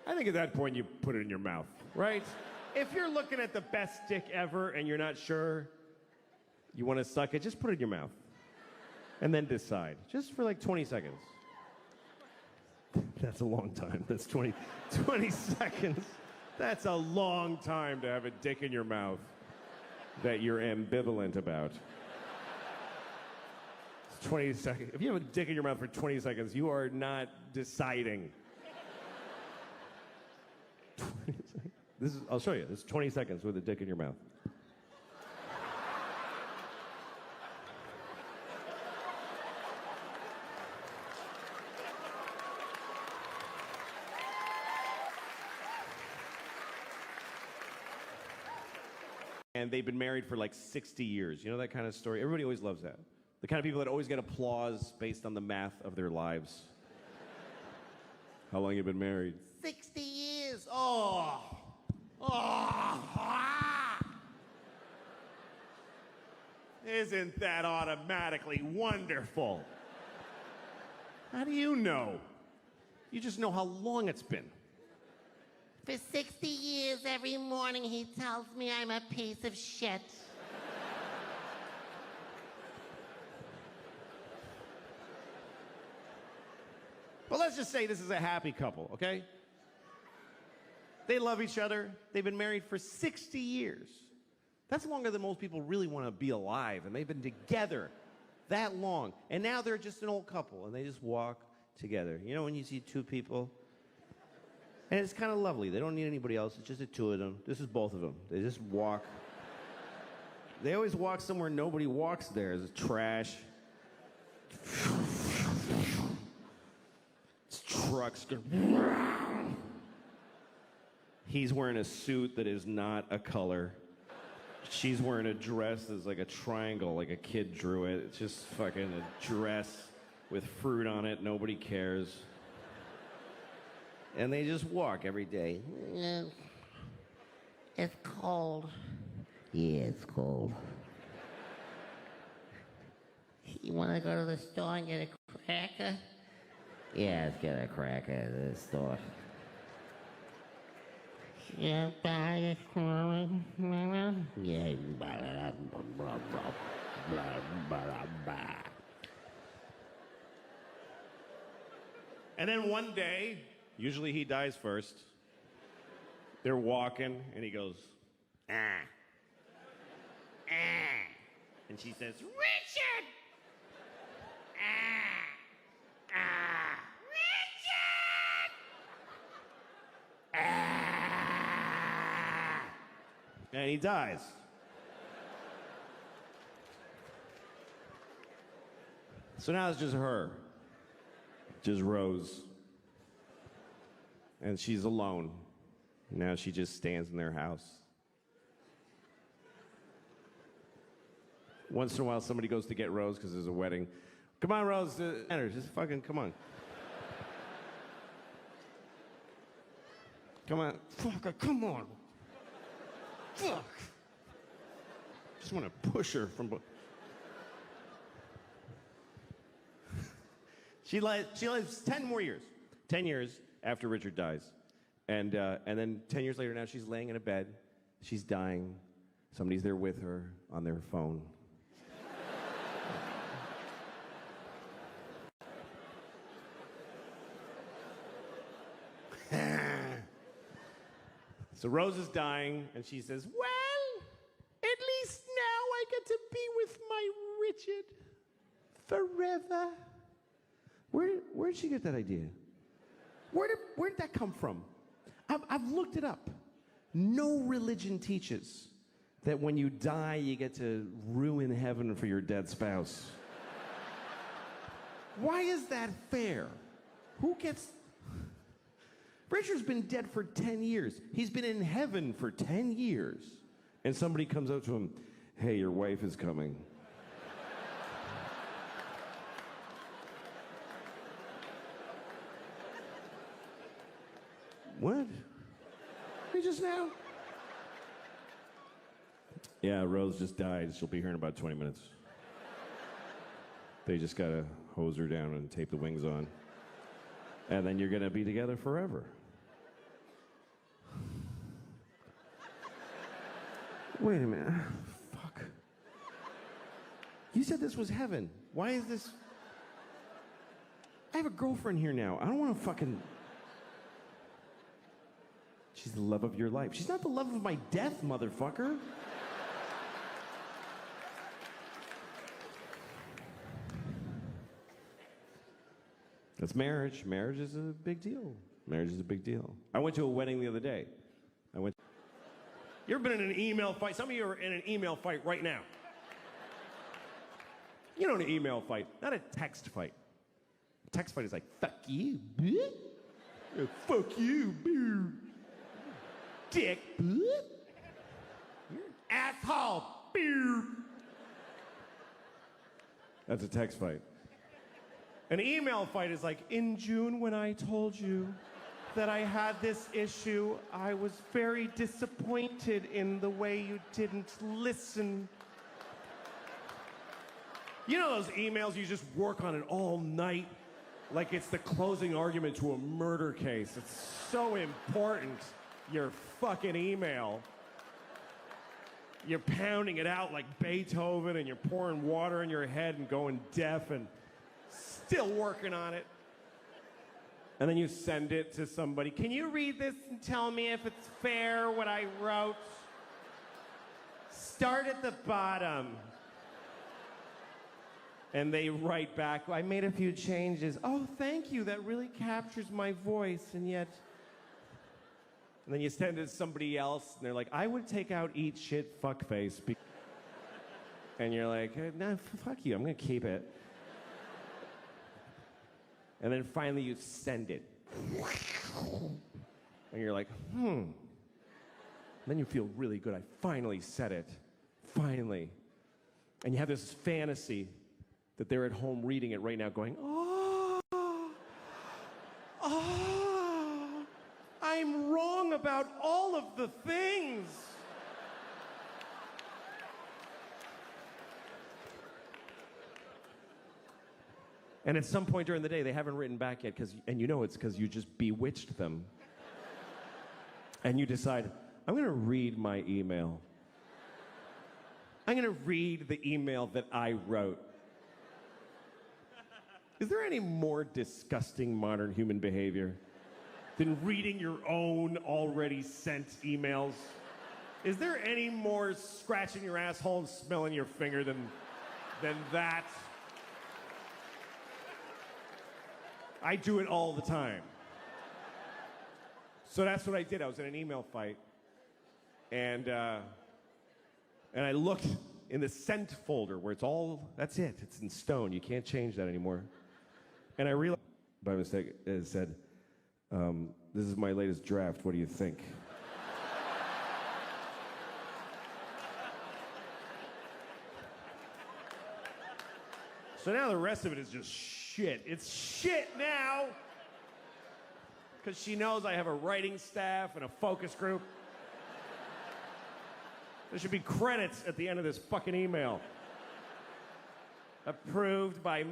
[SPEAKER 4] I think at that point you put it in your mouth, right? If you're looking at the best dick ever and you're not sure you want to suck it, just put it in your mouth. And then decide. Just for like 20 seconds. That's a long time. That's 20 seconds. That's a long time to have a dick in your mouth that you're ambivalent about. It's 20 seconds. If you have a dick in your mouth for 20 seconds, you are not deciding. I'll show you. This is 20 seconds with a dick in your mouth. And they've been married for like 60 years. You know that kind of story? Everybody always loves that. The kind of people that always get applause based on the math of their lives. How long you been married? 60 years. Oh. Isn't that automatically wonderful? How do you know? You just know how long it's been.
[SPEAKER 2] For 60 years, every morning he tells me I'm a piece of shit.
[SPEAKER 4] But let's just say this is a happy couple, okay? They love each other. They've been married for 60 years. That's longer than most people really want to be alive, and they've been together that long. And now they're just an old couple, and they just walk together. You know when you see two people? And it's kind of lovely. They don't need anybody else. It's just the two of them. This is both of them. They just walk. They always walk somewhere nobody walks there. There's trash. It's trucks. He's wearing a suit that is not a color. She's wearing a dress that's like a triangle, like a kid drew it. It's just fucking a dress with fruit on it. Nobody cares. And they just walk every day.
[SPEAKER 2] It's cold.
[SPEAKER 3] Yeah, it's cold.
[SPEAKER 2] You want to go to the store and get a cracker?
[SPEAKER 3] Yeah, let's get a cracker at the store.
[SPEAKER 2] Yeah, buy a cracker.
[SPEAKER 3] Yeah.
[SPEAKER 4] And then one day, usually he dies first. They're walking, and he goes, ah. Ah. And she says, Richard! Ah. Ah. Richard! Ah. And he dies. So now it's just her. Just Rose. And she's alone. Now she just stands in their house. Once in a while, somebody goes to get Rose because there's a wedding. Come on, Rose. Enter. Just fucking come on. Come on. Fuck, come on. Fuck. Just want to push her from... She lives 10 more years. 10 years after Richard dies. And then 10 years later now she's laying in a bed. She's dying. Somebody's there with her on their phone. So Rose is dying, and she says, well, at least now I get to be with my Richard forever. Where did she get that idea? Where did that come from? I've looked it up. No religion teaches that when you die, you get to ruin heaven for your dead spouse. Why is that fair? Who gets... Richard's been dead for 10 years. He's been in heaven for 10 years. And somebody comes up to him, hey, your wife is coming. What? He just now? Yeah, Rose just died. She'll be here in about 20 minutes. They just gotta hose her down and tape the wings on. And then you're gonna be together forever. Wait a minute. Fuck. You said this was heaven. Why is this... I have a girlfriend here now. I don't want to fucking... She's the love of your life. She's not the love of my death, motherfucker. That's marriage. Marriage is a big deal. Marriage is a big deal. I went to a wedding the other day. You ever been in an email fight? Some of you are in an email fight right now. You know, an email fight, not a text fight. A text fight is like, fuck you, bitch. Fuck you, bitch. Dick, bitch. You're an asshole, bitch. That's a text fight. An email fight is like, in June when I told you that I had this issue, I was very disappointed in the way you didn't listen. You know those emails you just work on it all night? Like it's the closing argument to a murder case. It's so important, your fucking email. You're pounding it out like Beethoven and you're pouring water in your head and going deaf and still working on it. And then you send it to somebody. Can you read this and tell me if it's fair what I wrote? Start at the bottom. And they write back, I made a few changes. Oh, thank you. That really captures my voice. And yet. And then you send it to somebody else, and they're like, I would take out eat shit fuckface. And you're like, nah, fuck you. I'm going to keep it. And then finally you send it. And you're like, And then you feel really good. I finally said it. Finally. And you have this fantasy that they're at home reading it right now going, I'm wrong about all of the things. And at some point during the day, they haven't written back yet, and you know it's because you just bewitched them. And you decide, I'm going to read my email. I'm going to read the email that I wrote. Is there any more disgusting modern human behavior than reading your own already sent emails? Is there any more scratching your asshole and smelling your finger than that? I do it all the time. So that's what I did. I was in an email fight, and I looked in the sent folder where it's all, that's it. It's in stone. You can't change that anymore. And I realized, by mistake, it said, this is my latest draft. What do you think? So now the rest of it is just shit. It's shit now. Because she knows I have a writing staff and a focus group. There should be credits at the end of this fucking email. Approved by